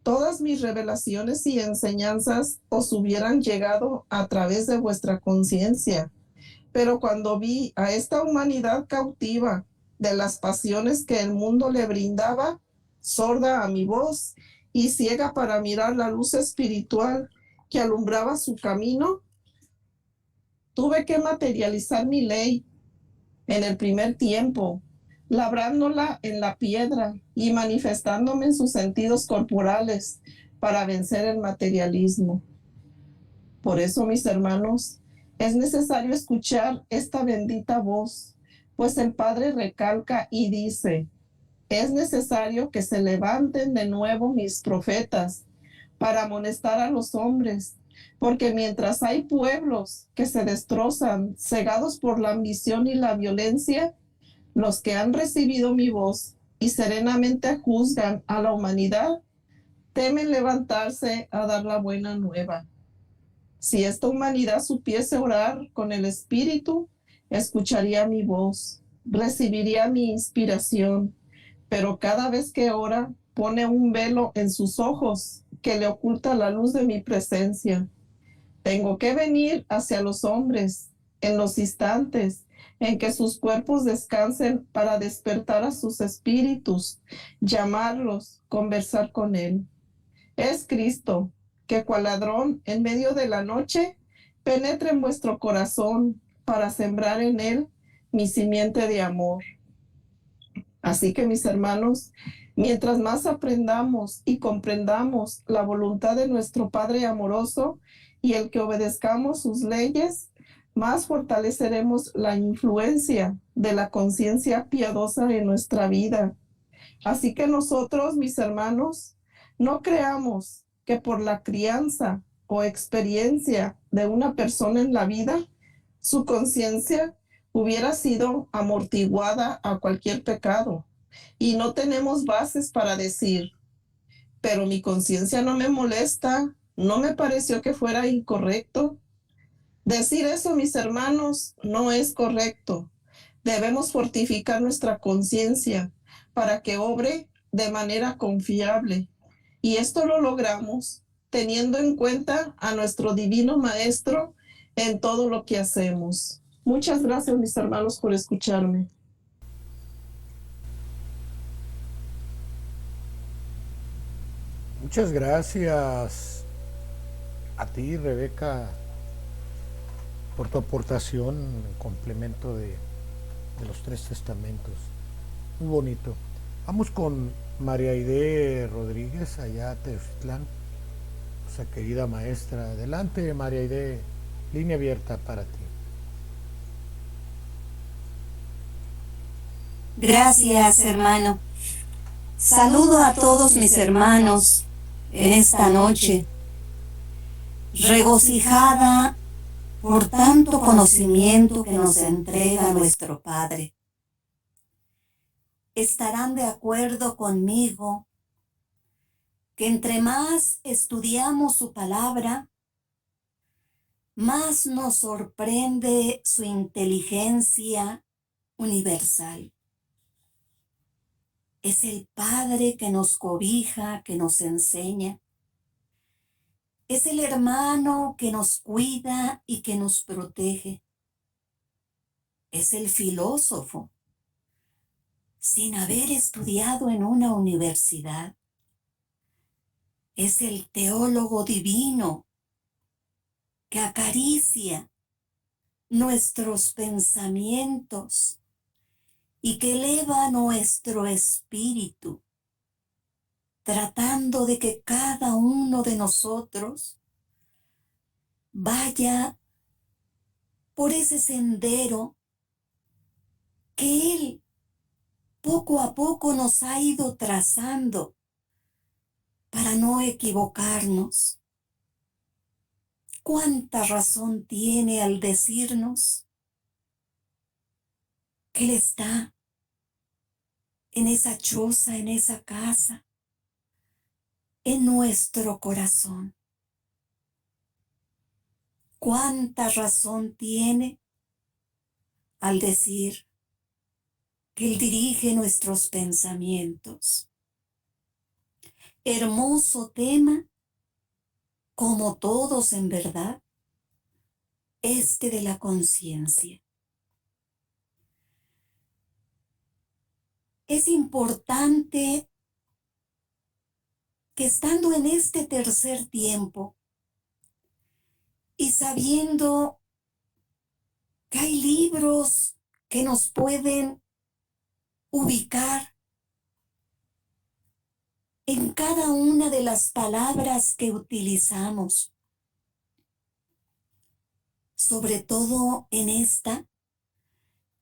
todas mis revelaciones y enseñanzas os hubieran llegado a través de vuestra conciencia. Pero cuando vi a esta humanidad cautiva de las pasiones que el mundo le brindaba, sorda a mi voz y ciega para mirar la luz espiritual que alumbraba su camino, tuve que materializar mi ley en el primer tiempo, labrándola en la piedra y manifestándome en sus sentidos corporales para vencer el materialismo. Por eso, mis hermanos, es necesario escuchar esta bendita voz, pues el Padre recalca y dice: es necesario que se levanten de nuevo mis profetas para amonestar a los hombres, porque mientras hay pueblos que se destrozan, cegados por la ambición y la violencia, los que han recibido mi voz y serenamente juzgan a la humanidad, temen levantarse a dar la buena nueva. Si esta humanidad supiese orar con el Espíritu, escucharía mi voz, recibiría mi inspiración, pero cada vez que ora, pone un velo en sus ojos que le oculta la luz de mi presencia. Tengo que venir hacia los hombres en los instantes en que sus cuerpos descansen para despertar a sus espíritus, llamarlos, conversar con él. Es Cristo, que cual ladrón en medio de la noche penetre en vuestro corazón para sembrar en él mi simiente de amor. Así que, mis hermanos, mientras más aprendamos y comprendamos la voluntad de nuestro Padre amoroso y el que obedezcamos sus leyes, más fortaleceremos la influencia de la conciencia piadosa en nuestra vida. Así que nosotros, mis hermanos, no creamos que por la crianza o experiencia de una persona en la vida, su conciencia hubiera sido amortiguada a cualquier pecado. Y no tenemos bases para decir, pero mi conciencia no me molesta, no me pareció que fuera incorrecto. Decir eso, mis hermanos, no es correcto. Debemos fortificar nuestra conciencia para que obre de manera confiable. Y esto lo logramos teniendo en cuenta a nuestro Divino Maestro en todo lo que hacemos. Muchas gracias, mis hermanos, por escucharme. Muchas gracias a ti, Rebeca, por tu aportación en complemento de los tres testamentos. Muy bonito. Vamos con María Aide Rodríguez, allá a Teucitlán, nuestra querida maestra. Adelante, María Aide, línea abierta para ti. Gracias, hermano. Saludo a todos mis hermanos en esta noche, regocijada por tanto conocimiento que nos entrega nuestro Padre. Estarán de acuerdo conmigo que entre más estudiamos su palabra, más nos sorprende su inteligencia universal. Es el Padre que nos cobija, que nos enseña. Es el hermano que nos cuida y que nos protege. Es el filósofo, sin haber estudiado en una universidad. Es el teólogo divino que acaricia nuestros pensamientos y que eleva nuestro espíritu, tratando de que cada uno de nosotros vaya por ese sendero que Él poco a poco nos ha ido trazando para no equivocarnos. ¿Cuánta razón tiene al decirnos que Él está en esa choza, en esa casa, en nuestro corazón? ¿Cuánta razón tiene al decir que Él dirige nuestros pensamientos? Hermoso tema, como todos en verdad, este de la conciencia. Es importante que estando en este tercer tiempo y sabiendo que hay libros que nos pueden ubicar en cada una de las palabras que utilizamos, sobre todo en esta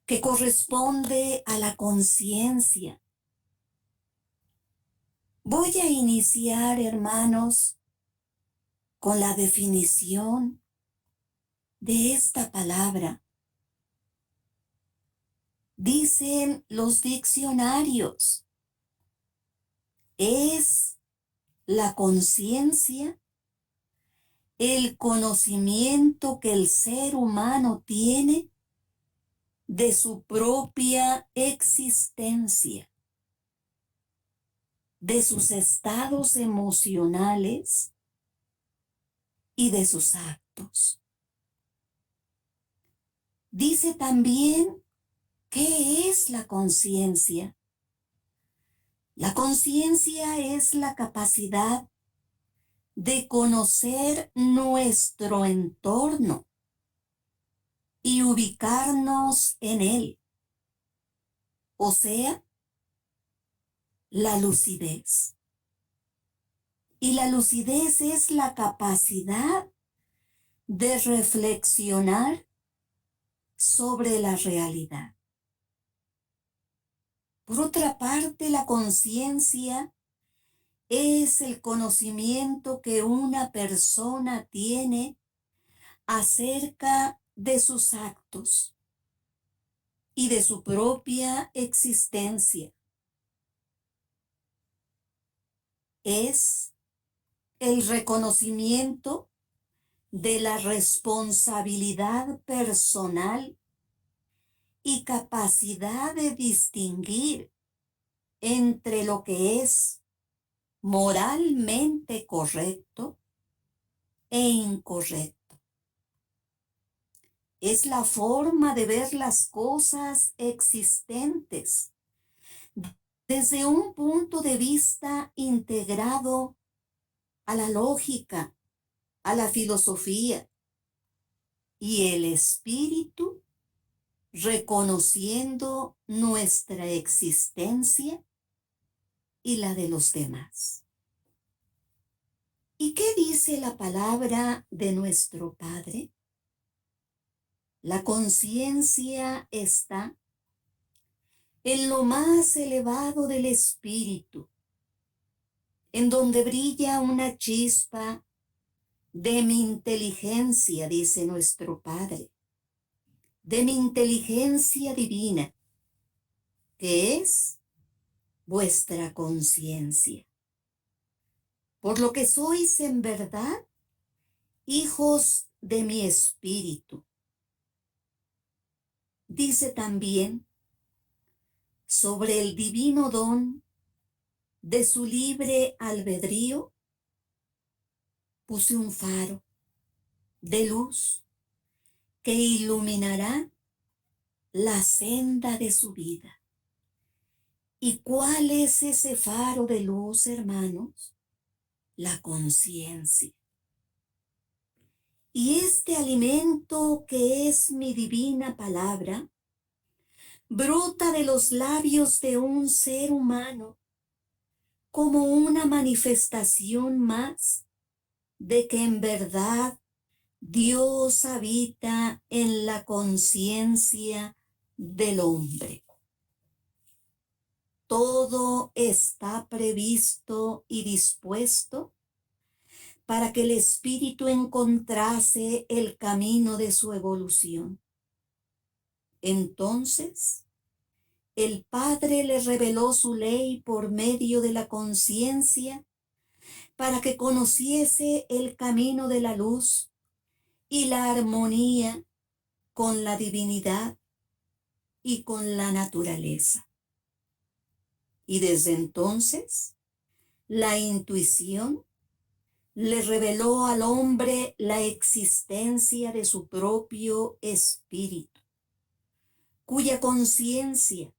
que corresponde a la conciencia. Voy a iniciar, hermanos, con la definición de esta palabra. Dicen los diccionarios, es la conciencia, el conocimiento que el ser humano tiene de su propia existencia, de sus estados emocionales y de sus actos. Dice también, ¿qué es la conciencia? La conciencia es la capacidad de conocer nuestro entorno y ubicarnos en él, o sea, la lucidez. Y la lucidez es la capacidad de reflexionar sobre la realidad. Por otra parte, la conciencia es el conocimiento que una persona tiene acerca de sus actos y de su propia existencia. Es el reconocimiento de la responsabilidad personal y capacidad de distinguir entre lo que es moralmente correcto e incorrecto. Es la forma de ver las cosas existentes desde un punto de vista integrado a la lógica, a la filosofía, y el Espíritu, reconociendo nuestra existencia y la de los demás. ¿Y qué dice la palabra de nuestro Padre? La conciencia está en lo más elevado del espíritu, en donde brilla una chispa de mi inteligencia, dice nuestro Padre, de mi inteligencia divina, que es vuestra conciencia. Por lo que sois en verdad hijos de mi espíritu. Dice también sobre el divino don de su libre albedrío, puse un faro de luz que iluminará la senda de su vida. ¿Y cuál es ese faro de luz, hermanos? La conciencia. Y este alimento que es mi divina palabra, brota de los labios de un ser humano como una manifestación más de que en verdad Dios habita en la conciencia del hombre. Todo está previsto y dispuesto para que el espíritu encontrase el camino de su evolución. Entonces, el Padre le reveló su ley por medio de la conciencia para que conociese el camino de la luz y la armonía con la divinidad y con la naturaleza. Y desde entonces, la intuición le reveló al hombre la existencia de su propio espíritu, cuya conciencia,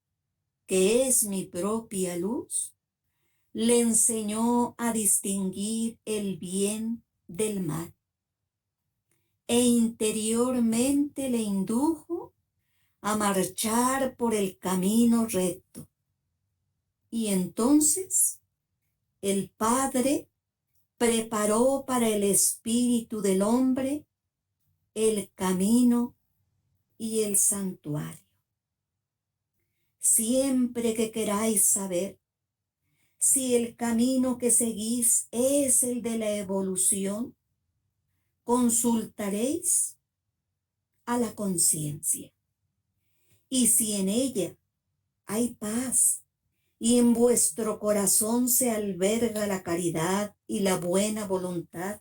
que es mi propia luz, le enseñó a distinguir el bien del mal e interiormente le indujo a marchar por el camino recto. Y entonces el Padre preparó para el espíritu del hombre el camino y el santuario. Siempre que queráis saber si el camino que seguís es el de la evolución, consultaréis a la conciencia. Y si en ella hay paz y en vuestro corazón se alberga la caridad y la buena voluntad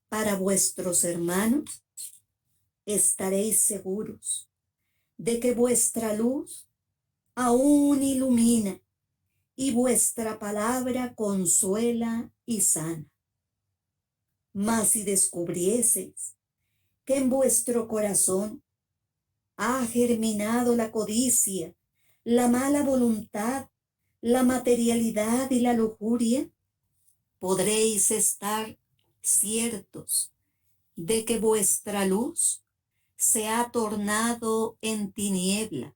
para vuestros hermanos, estaréis seguros de que vuestra luz aún ilumina y vuestra palabra consuela y sana. Mas si descubrieseis que en vuestro corazón ha germinado la codicia, la mala voluntad, la materialidad y la lujuria, podréis estar ciertos de que vuestra luz se ha tornado en tiniebla,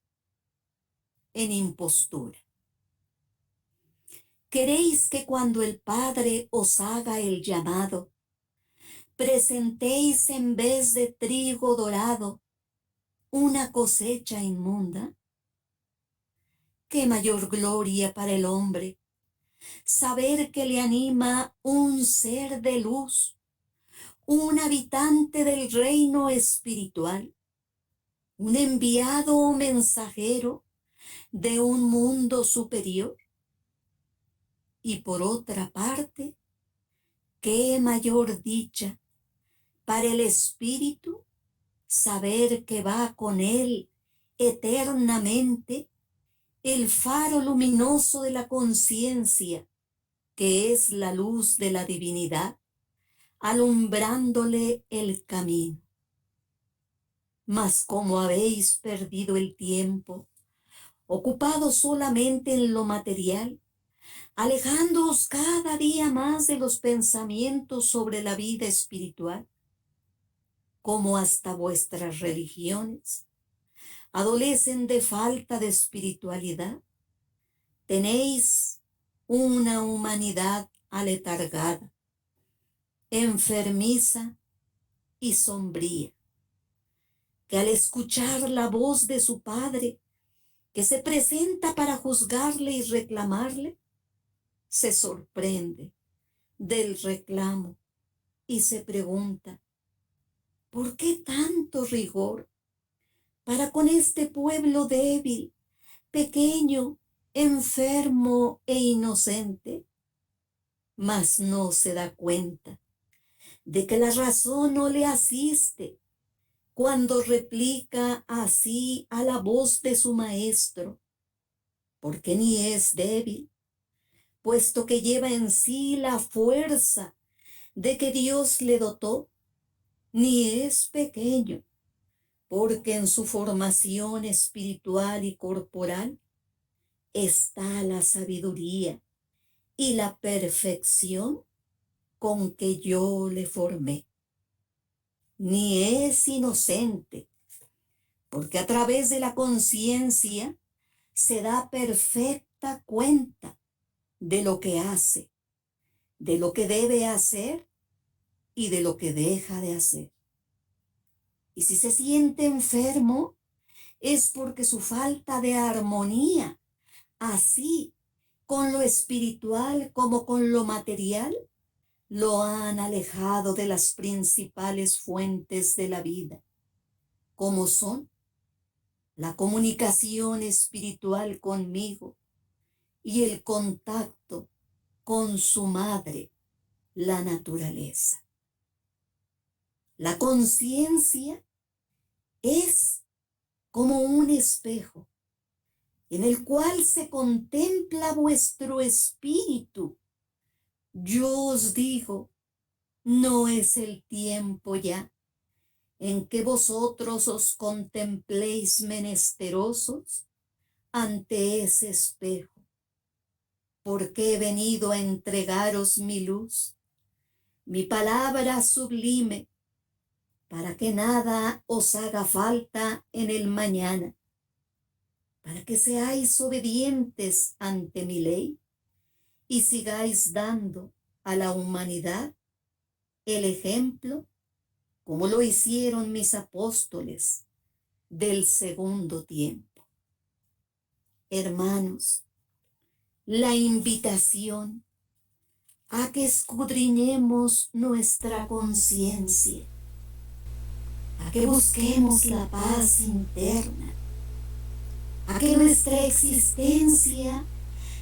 en impostura. ¿Queréis que cuando el Padre os haga el llamado, presentéis en vez de trigo dorado una cosecha inmunda? ¿Qué mayor gloria para el hombre saber que le anima un ser de luz, un habitante del reino espiritual, un enviado o mensajero de un mundo superior? Y por otra parte, qué mayor dicha para el espíritu saber que va con él eternamente el faro luminoso de la conciencia, que es la luz de la divinidad, alumbrándole el camino. Mas como habéis perdido el tiempo, ocupados solamente en lo material, alejándoos cada día más de los pensamientos sobre la vida espiritual, como hasta vuestras religiones, adolecen de falta de espiritualidad. Tenéis una humanidad aletargada, enfermiza y sombría, que al escuchar la voz de su Padre, que se presenta para juzgarle y reclamarle, se sorprende del reclamo y se pregunta, ¿por qué tanto rigor para con este pueblo débil, pequeño, enfermo e inocente? Mas no se da cuenta de que la razón no le asiste cuando replica así a la voz de su maestro, porque ni es débil, puesto que lleva en sí la fuerza de que Dios le dotó, ni es pequeño, porque en su formación espiritual y corporal está la sabiduría y la perfección con que yo le formé. Ni es inocente, porque a través de la conciencia se da perfecta cuenta de lo que hace, de lo que debe hacer y de lo que deja de hacer. Y si se siente enfermo, es porque su falta de armonía, así con lo espiritual como con lo material, lo han alejado de las principales fuentes de la vida, como son la comunicación espiritual conmigo y el contacto con su madre, la naturaleza. La conciencia es como un espejo en el cual se contempla vuestro espíritu. Yo os digo, no es el tiempo ya en que vosotros os contempléis menesterosos ante ese espejo, porque he venido a entregaros mi luz, mi palabra sublime, para que nada os haga falta en el mañana, para que seáis obedientes ante mi ley y sigáis dando a la humanidad el ejemplo, como lo hicieron mis apóstoles del segundo tiempo. Hermanos, la invitación a que escudriñemos nuestra conciencia, a que busquemos la paz interna, a que nuestra existencia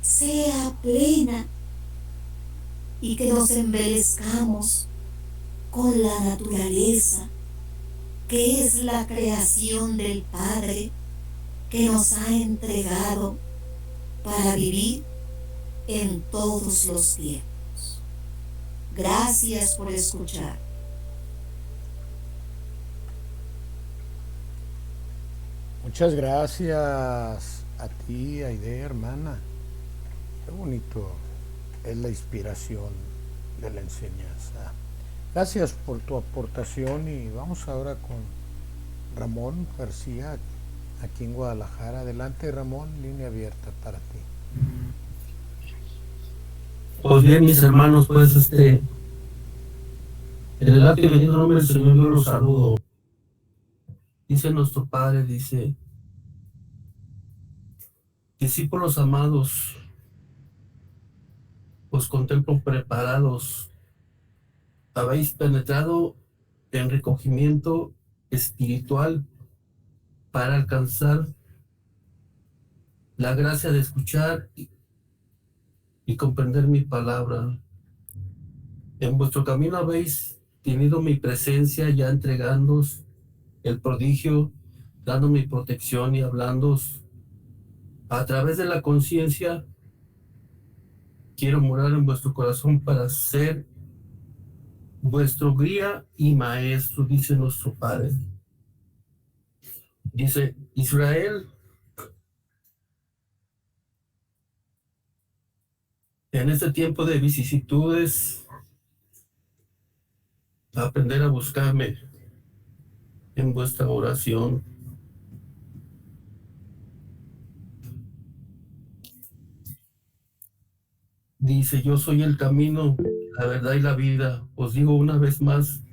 sea plena y que nos embelezcamos con la naturaleza, que es la creación del Padre que nos ha entregado para vivir en todos los tiempos. Gracias por escuchar. Muchas gracias a ti, Aide, hermana. Qué bonito es la inspiración de la enseñanza. Gracias por tu aportación y vamos ahora con Ramón García, aquí en Guadalajara. Adelante, Ramón, línea abierta para ti. Pues bien, mis hermanos, pues en el alto y bendito nombre del Señor yo los saludo. Dice nuestro Padre, dice, discípulos amados, os contemplo preparados, habéis penetrado en recogimiento espiritual para alcanzar la gracia de escuchar y comprender mi palabra. En vuestro camino habéis tenido mi presencia, ya entregándoos el prodigio, dando mi protección y hablándoos a través de la conciencia. Quiero morar en vuestro corazón para ser vuestro guía y maestro, dice nuestro Padre. Dice Israel, en este tiempo de vicisitudes, aprender a buscarme, en vuestra oración. Dice, yo soy el camino, la verdad y la vida. Os digo una vez más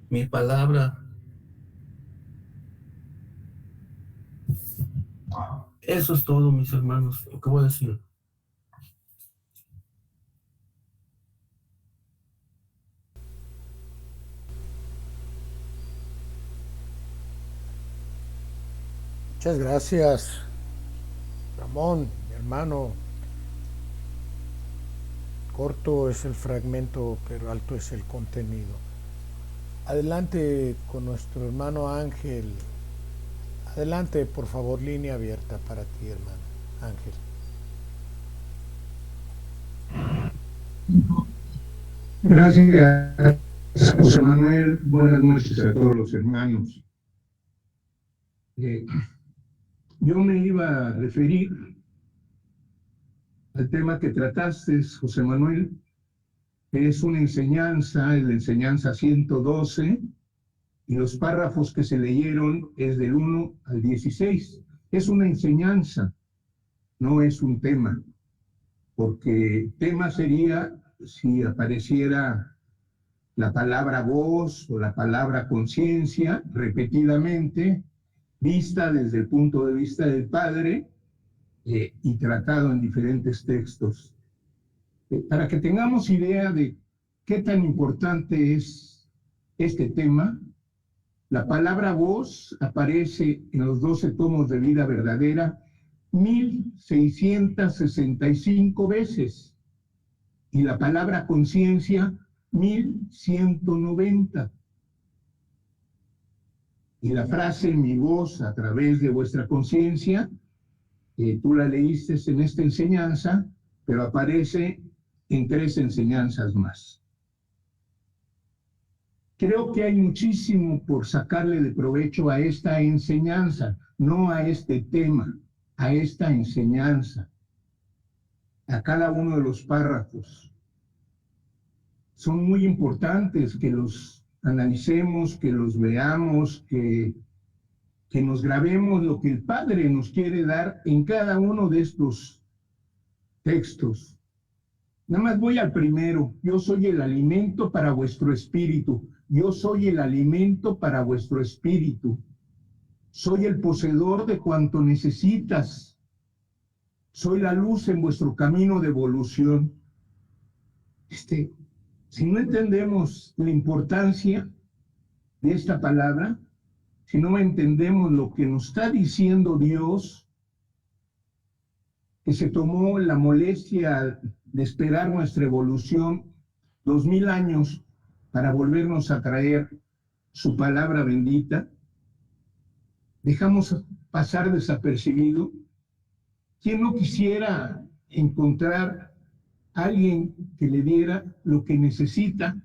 mi palabra. Eso es todo, mis hermanos, lo que voy a decir. Muchas gracias, Ramón, mi hermano. Corto es el fragmento, pero alto es el contenido. Adelante con nuestro hermano Ángel. Adelante, por favor, línea abierta para ti, hermano Ángel. Gracias, José Manuel. Buenas noches a todos los hermanos. Yo me iba a referir al tema que trataste, José Manuel, que es una enseñanza, es la enseñanza 112, y los párrafos que se leyeron es del 1 al 16. Es una enseñanza, no es un tema, porque tema sería si apareciera la palabra voz o la palabra conciencia repetidamente, vista desde el punto de vista del Padre y tratado en diferentes textos. Para que tengamos idea de qué tan importante es este tema, la palabra voz aparece en los 12 tomos de Vida Verdadera 1665 veces y la palabra conciencia 1190. Y la frase mi voz a través de vuestra conciencia, tú la leíste en esta enseñanza, pero aparece en 3 enseñanzas más. Creo que hay muchísimo por sacarle de provecho a esta enseñanza, no a este tema, a esta enseñanza, a cada uno de los párrafos. Son muy importantes que los analicemos, que los veamos, que nos grabemos lo que el Padre nos quiere dar en cada uno de estos textos. Nada más voy al primero. Yo soy el alimento para vuestro espíritu. Yo soy el alimento para vuestro espíritu. Soy el poseedor de cuanto necesitas. Soy la luz en vuestro camino de evolución. Si no entendemos la importancia de esta palabra, si no entendemos lo que nos está diciendo Dios, que se tomó la molestia de esperar nuestra evolución 2000 años para volvernos a traer su palabra bendita, dejamos pasar desapercibido. ¿Quién no quisiera encontrar a alguien que le diera lo que necesita?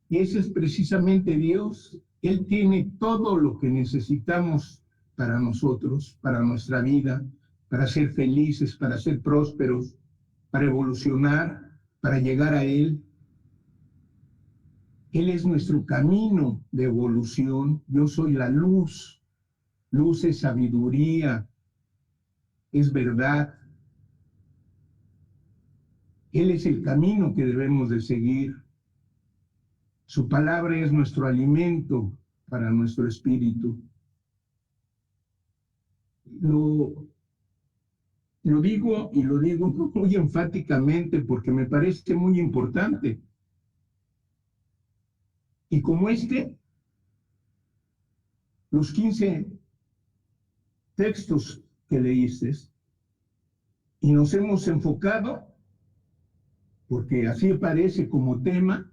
Y ese es precisamente Dios. Él tiene todo lo que necesitamos para nosotros, para nuestra vida, para ser felices, para ser prósperos, para evolucionar, para llegar a Él. Él es nuestro camino de evolución. Yo soy la luz. Luz es sabiduría, es verdad. Él es el camino que debemos de seguir. Su palabra es nuestro alimento para nuestro espíritu. Lo digo y lo digo muy enfáticamente porque me parece muy importante. Y como los 15 textos que leíste, y nos hemos enfocado, porque así aparece como tema,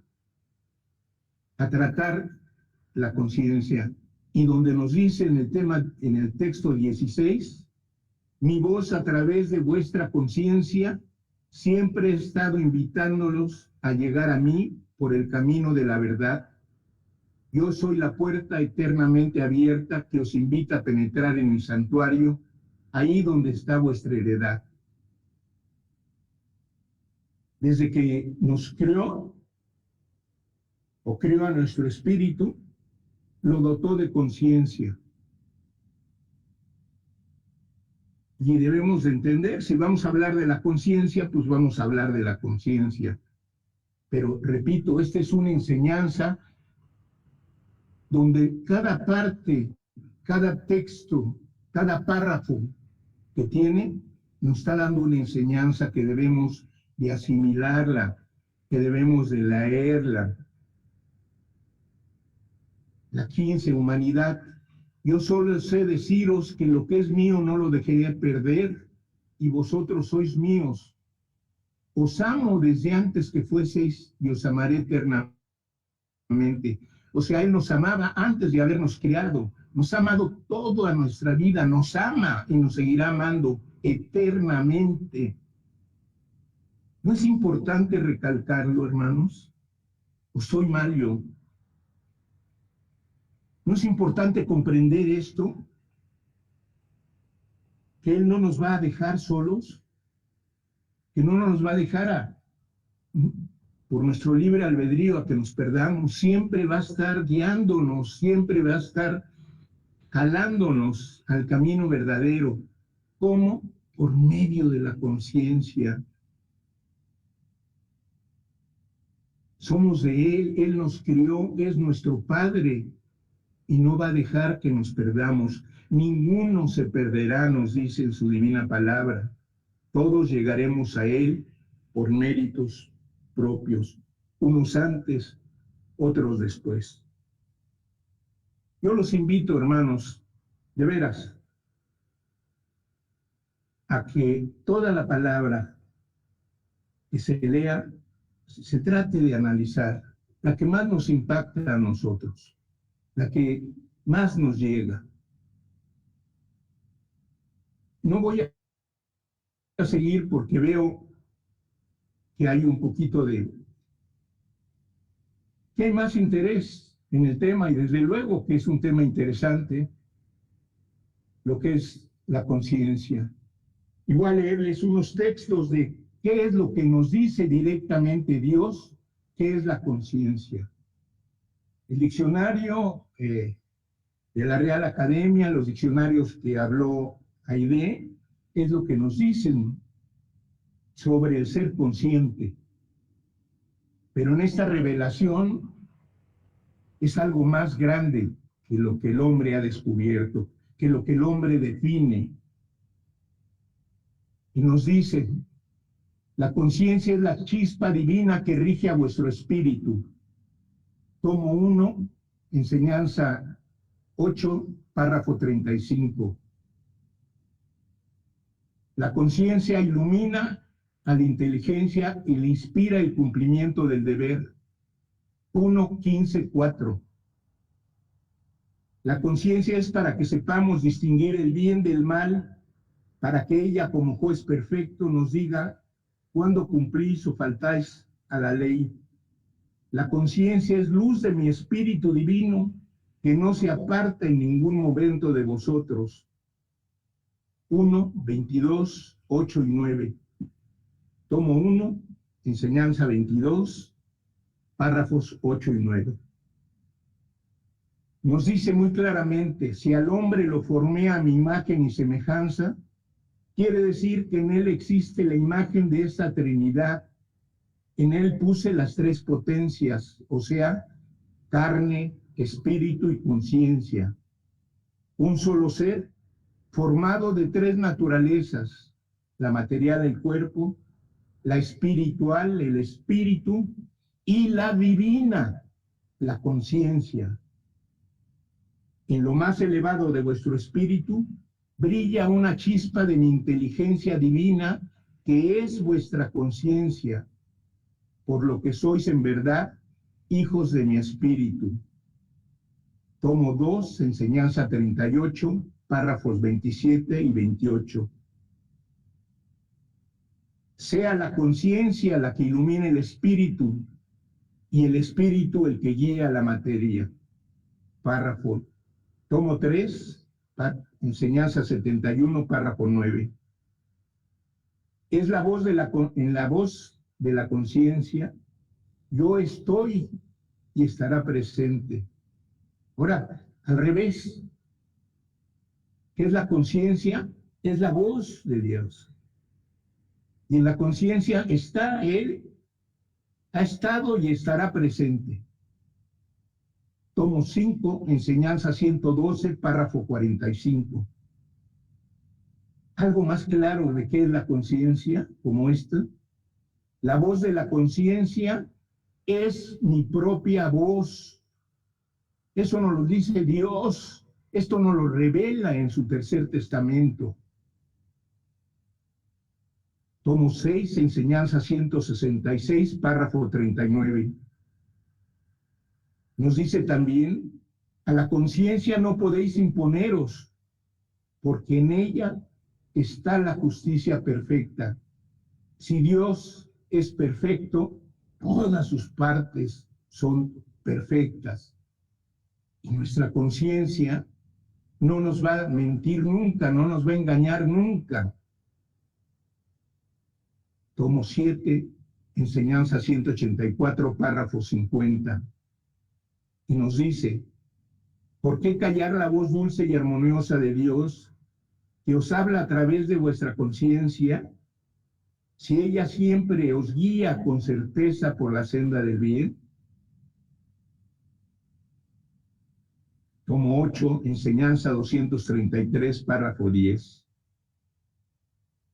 a tratar la conciencia. Y donde nos dice en el tema, en el texto 16, mi voz a través de vuestra conciencia siempre he estado invitándolos a llegar a mí por el camino de la verdad. Yo soy la puerta eternamente abierta que os invita a penetrar en mi santuario, ahí donde está vuestra heredad. Desde que nos creó, o creó a nuestro espíritu, lo dotó de conciencia. Y debemos de entender, si vamos a hablar de la conciencia, pues vamos a hablar de la conciencia. Pero repito, esta es una enseñanza donde cada parte, cada texto, cada párrafo que tiene, nos está dando una enseñanza que debemos de asimilarla, que debemos de leerla. La 15, humanidad. Yo solo sé deciros que lo que es mío no lo dejaré perder, y vosotros sois míos. Os amo desde antes que fueseis y os amaré eternamente. O sea, Él nos amaba antes de habernos creado. Nos ha amado toda nuestra vida, nos ama y nos seguirá amando eternamente. ¿No es importante recalcarlo, hermanos? ¿O soy mal yo? ¿No es importante comprender esto? Que Él no nos va a dejar solos, que no nos va a dejar por nuestro libre albedrío a que nos perdamos, siempre va a estar guiándonos, siempre va a estar jalándonos al camino verdadero. ¿Cómo? Por medio de la conciencia. Somos de Él, Él nos crió, es nuestro Padre y no va a dejar que nos perdamos. Ninguno se perderá, nos dice en su divina palabra. Todos llegaremos a Él por méritos propios, unos antes, otros después. Yo los invito, hermanos, de veras, a que toda la palabra que se lea se trate de analizar, la que más nos impacta a nosotros, la que más nos llega. No voy a seguir porque veo que hay un poquito de... que hay más interés en el tema, y desde luego que es un tema interesante, lo que es la conciencia. Y voy a leerles unos textos de qué es lo que nos dice directamente Dios, qué es la conciencia. El diccionario de la Real Academia, los diccionarios que habló Aide, es lo que nos dicen sobre el ser consciente. Pero en esta revelación es algo más grande que lo que el hombre ha descubierto, que lo que el hombre define. Y nos dice, la conciencia es la chispa divina que rige a vuestro espíritu. Tomo 1, enseñanza 8, párrafo 35. La conciencia ilumina a la inteligencia y le inspira el cumplimiento del deber. 1:15:4. La conciencia es para que sepamos distinguir el bien del mal, para que ella, como juez perfecto, nos diga cuándo cumplís o faltáis a la ley. La conciencia es luz de mi espíritu divino, que no se aparta en ningún momento de vosotros. 1:22, 8 y 9. Tomo 1, enseñanza 22, párrafos 8 y 9. Nos dice muy claramente, si al hombre lo formé a mi imagen y semejanza, quiere decir que en él existe la imagen de esta Trinidad. En él puse las tres potencias, o sea, carne, espíritu y conciencia. Un solo ser formado de tres naturalezas, la material, el cuerpo, la espiritual, el espíritu, y la divina, la conciencia. En lo más elevado de vuestro espíritu brilla una chispa de mi inteligencia divina, que es vuestra conciencia, por lo que sois en verdad hijos de mi espíritu. Tomo 2, enseñanza 38, párrafos 27 y 28. Sea la conciencia la que ilumine el espíritu, y el espíritu el que guía la materia. Párrafo. Tomo 3, enseñanza 71, párrafo 9. Es la voz en la voz de la conciencia, yo estoy y estará presente. Ahora, al revés, ¿qué es la conciencia? Es la voz de Dios. Y en la conciencia está Él, ha estado y estará presente. Tomo 5, enseñanza 112, párrafo 45. Algo más claro de qué es la conciencia, como esta. La voz de la conciencia es mi propia voz. Eso nos lo dice Dios. Esto nos lo revela en su tercer testamento. Tomo 6, enseñanza 166, párrafo 39. Nos dice también, a la conciencia no podéis imponeros, porque en ella está la justicia perfecta. Si Dios es perfecto, todas sus partes son perfectas. Y nuestra conciencia no nos va a mentir nunca, no nos va a engañar nunca. Tomo 7, enseñanza 184, párrafo 50. Y nos dice, ¿por qué callar la voz dulce y armoniosa de Dios que os habla a través de vuestra conciencia, si ella siempre os guía con certeza por la senda del bien? Tomo 8, enseñanza 233, párrafo 10.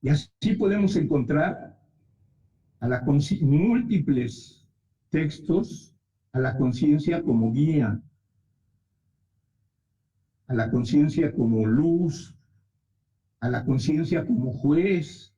Y así podemos encontrar a la múltiples textos a la conciencia como guía, a la conciencia como luz, a la conciencia como juez.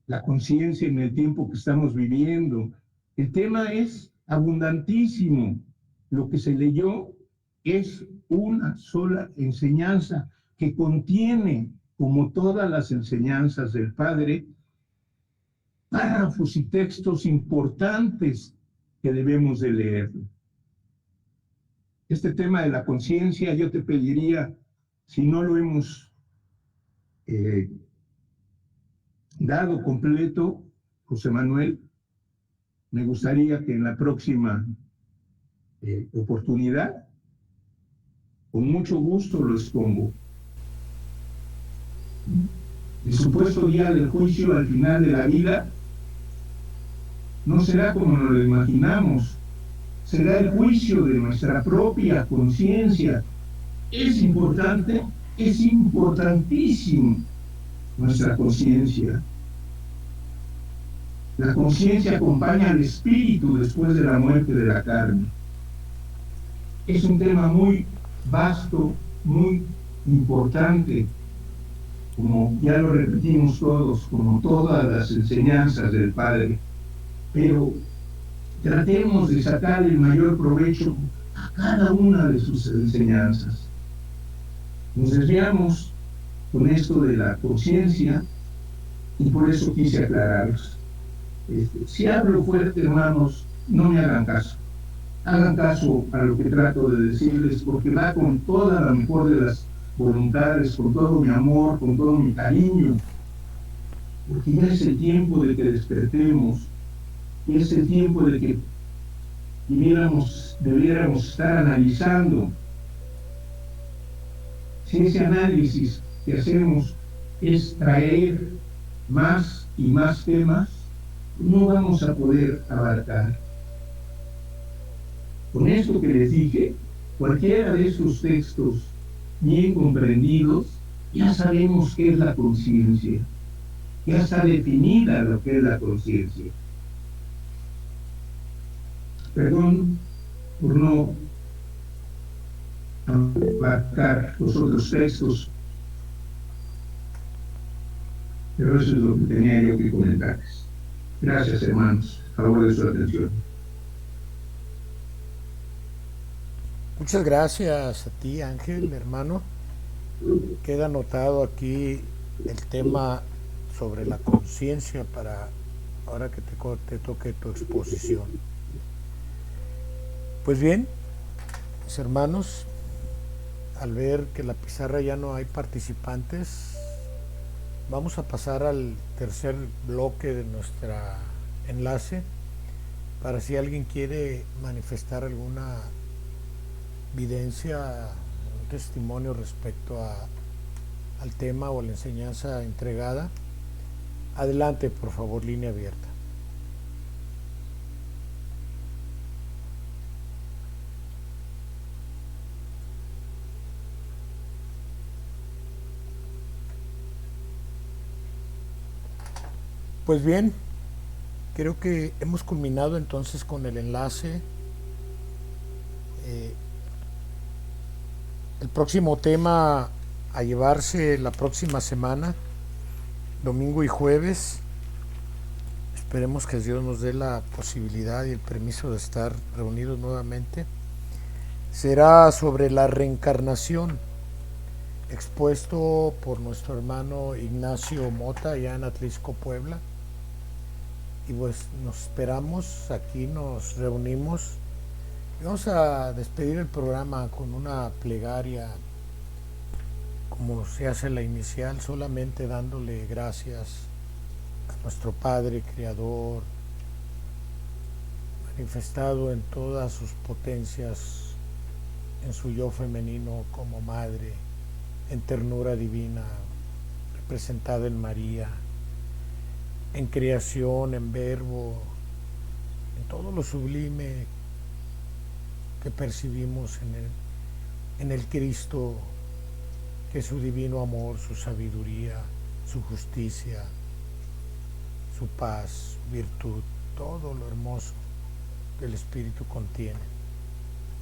La conciencia en el tiempo que estamos viviendo. El tema es abundantísimo. Lo que se leyó es una sola enseñanza que contiene, como todas las enseñanzas del Padre, párrafos y textos importantes que debemos de leer. Este tema de la conciencia, yo te pediría, si no lo hemos dado completo, José Manuel, me gustaría que en la próxima oportunidad, con mucho gusto lo expongo. El supuesto día del juicio al final de la vida no será como nos lo imaginamos, será el juicio de nuestra propia conciencia. Es importante, es importantísimo nuestra conciencia. La conciencia acompaña al espíritu después de la muerte de la carne. Es un tema muy vasto, muy importante, como ya lo repetimos todos, como todas las enseñanzas del Padre, pero tratemos de sacar el mayor provecho a cada una de sus enseñanzas. Nos desviamos con esto de la conciencia y por eso quise aclararlos. Si hablo fuerte, hermanos, no me hagan caso. Hagan caso a lo que trato de decirles, porque va con toda la mejor de las voluntades, con todo mi amor, con todo mi cariño, porque ya es el tiempo de que despertemos, y es el tiempo de que debiéramos estar analizando. Si ese análisis que hacemos es traer más y más temas, no vamos a poder abarcar. Con esto que les dije, cualquiera de estos textos bien comprendidos, ya sabemos qué es la conciencia. Ya está definida lo que es la conciencia. Perdón por no abarcar los otros textos, pero eso es lo que tenía yo que comentarles. Gracias, hermanos, a favor de su atención. Muchas gracias a ti, Ángel, hermano. Queda anotado aquí el tema sobre la conciencia para ahora que te toque tu exposición. Pues bien, mis hermanos, al ver que la pizarra ya no hay participantes, Vamos a pasar al tercer bloque de nuestra enlace para si alguien quiere manifestar alguna videncia, un testimonio respecto al tema o a la enseñanza entregada. Adelante, por favor, línea abierta. Pues bien, creo que hemos culminado entonces con el enlace. El próximo tema a llevarse la próxima semana, domingo y jueves. Esperemos que Dios nos dé la posibilidad y el permiso de estar reunidos nuevamente. Será sobre la reencarnación, expuesto por nuestro hermano Ignacio Mota, allá en Atlisco, Puebla. Y pues nos esperamos, aquí nos reunimos y vamos a despedir el programa con una plegaria, como se hace la inicial, solamente dándole gracias a nuestro Padre Creador, manifestado en todas sus potencias, en su yo femenino como madre, en ternura divina, representada en María, en creación, en verbo, en todo lo sublime que percibimos en el Cristo, que es su divino amor, su sabiduría, su justicia, su paz, su virtud, todo lo hermoso que el Espíritu contiene.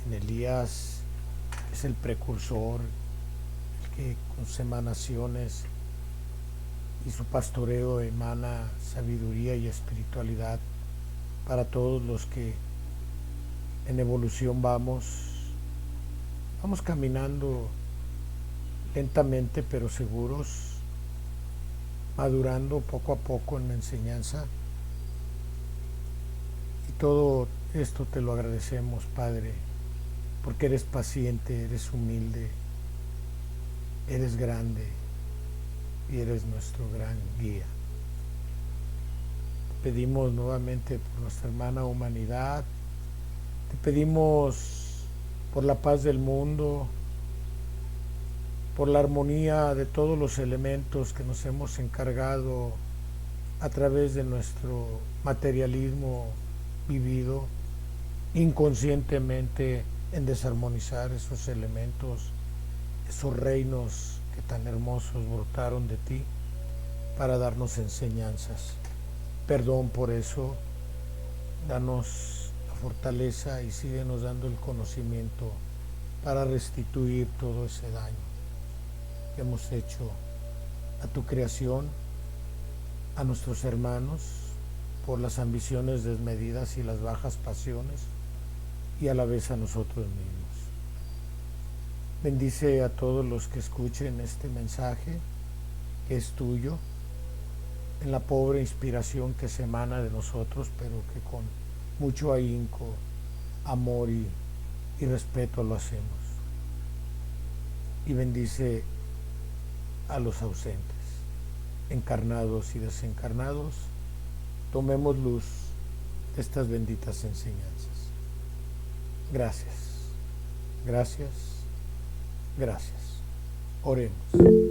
En Elías es el precursor, el que con sus emanaciones y su pastoreo emana sabiduría y espiritualidad para todos los que en evolución vamos caminando lentamente pero seguros, madurando poco a poco en la enseñanza. Y todo esto te lo agradecemos, Padre, porque eres paciente, eres humilde, eres grande y eres nuestro gran guía. Te pedimos nuevamente por nuestra hermana humanidad, te pedimos por la paz del mundo, por la armonía de todos los elementos que nos hemos encargado a través de nuestro materialismo vivido inconscientemente en desarmonizar esos elementos, esos reinos que tan hermosos brotaron de ti para darnos enseñanzas. Perdón por eso, danos la fortaleza y síguenos dando el conocimiento para restituir todo ese daño que hemos hecho a tu creación, a nuestros hermanos, por las ambiciones desmedidas y las bajas pasiones, y a la vez a nosotros mismos. Bendice a todos los que escuchen este mensaje, que es tuyo, en la pobre inspiración que se emana de nosotros, pero que con mucho ahínco, amor y respeto lo hacemos. Y bendice a los ausentes, encarnados y desencarnados. Tomemos luz de estas benditas enseñanzas. Gracias, gracias, gracias. Oremos.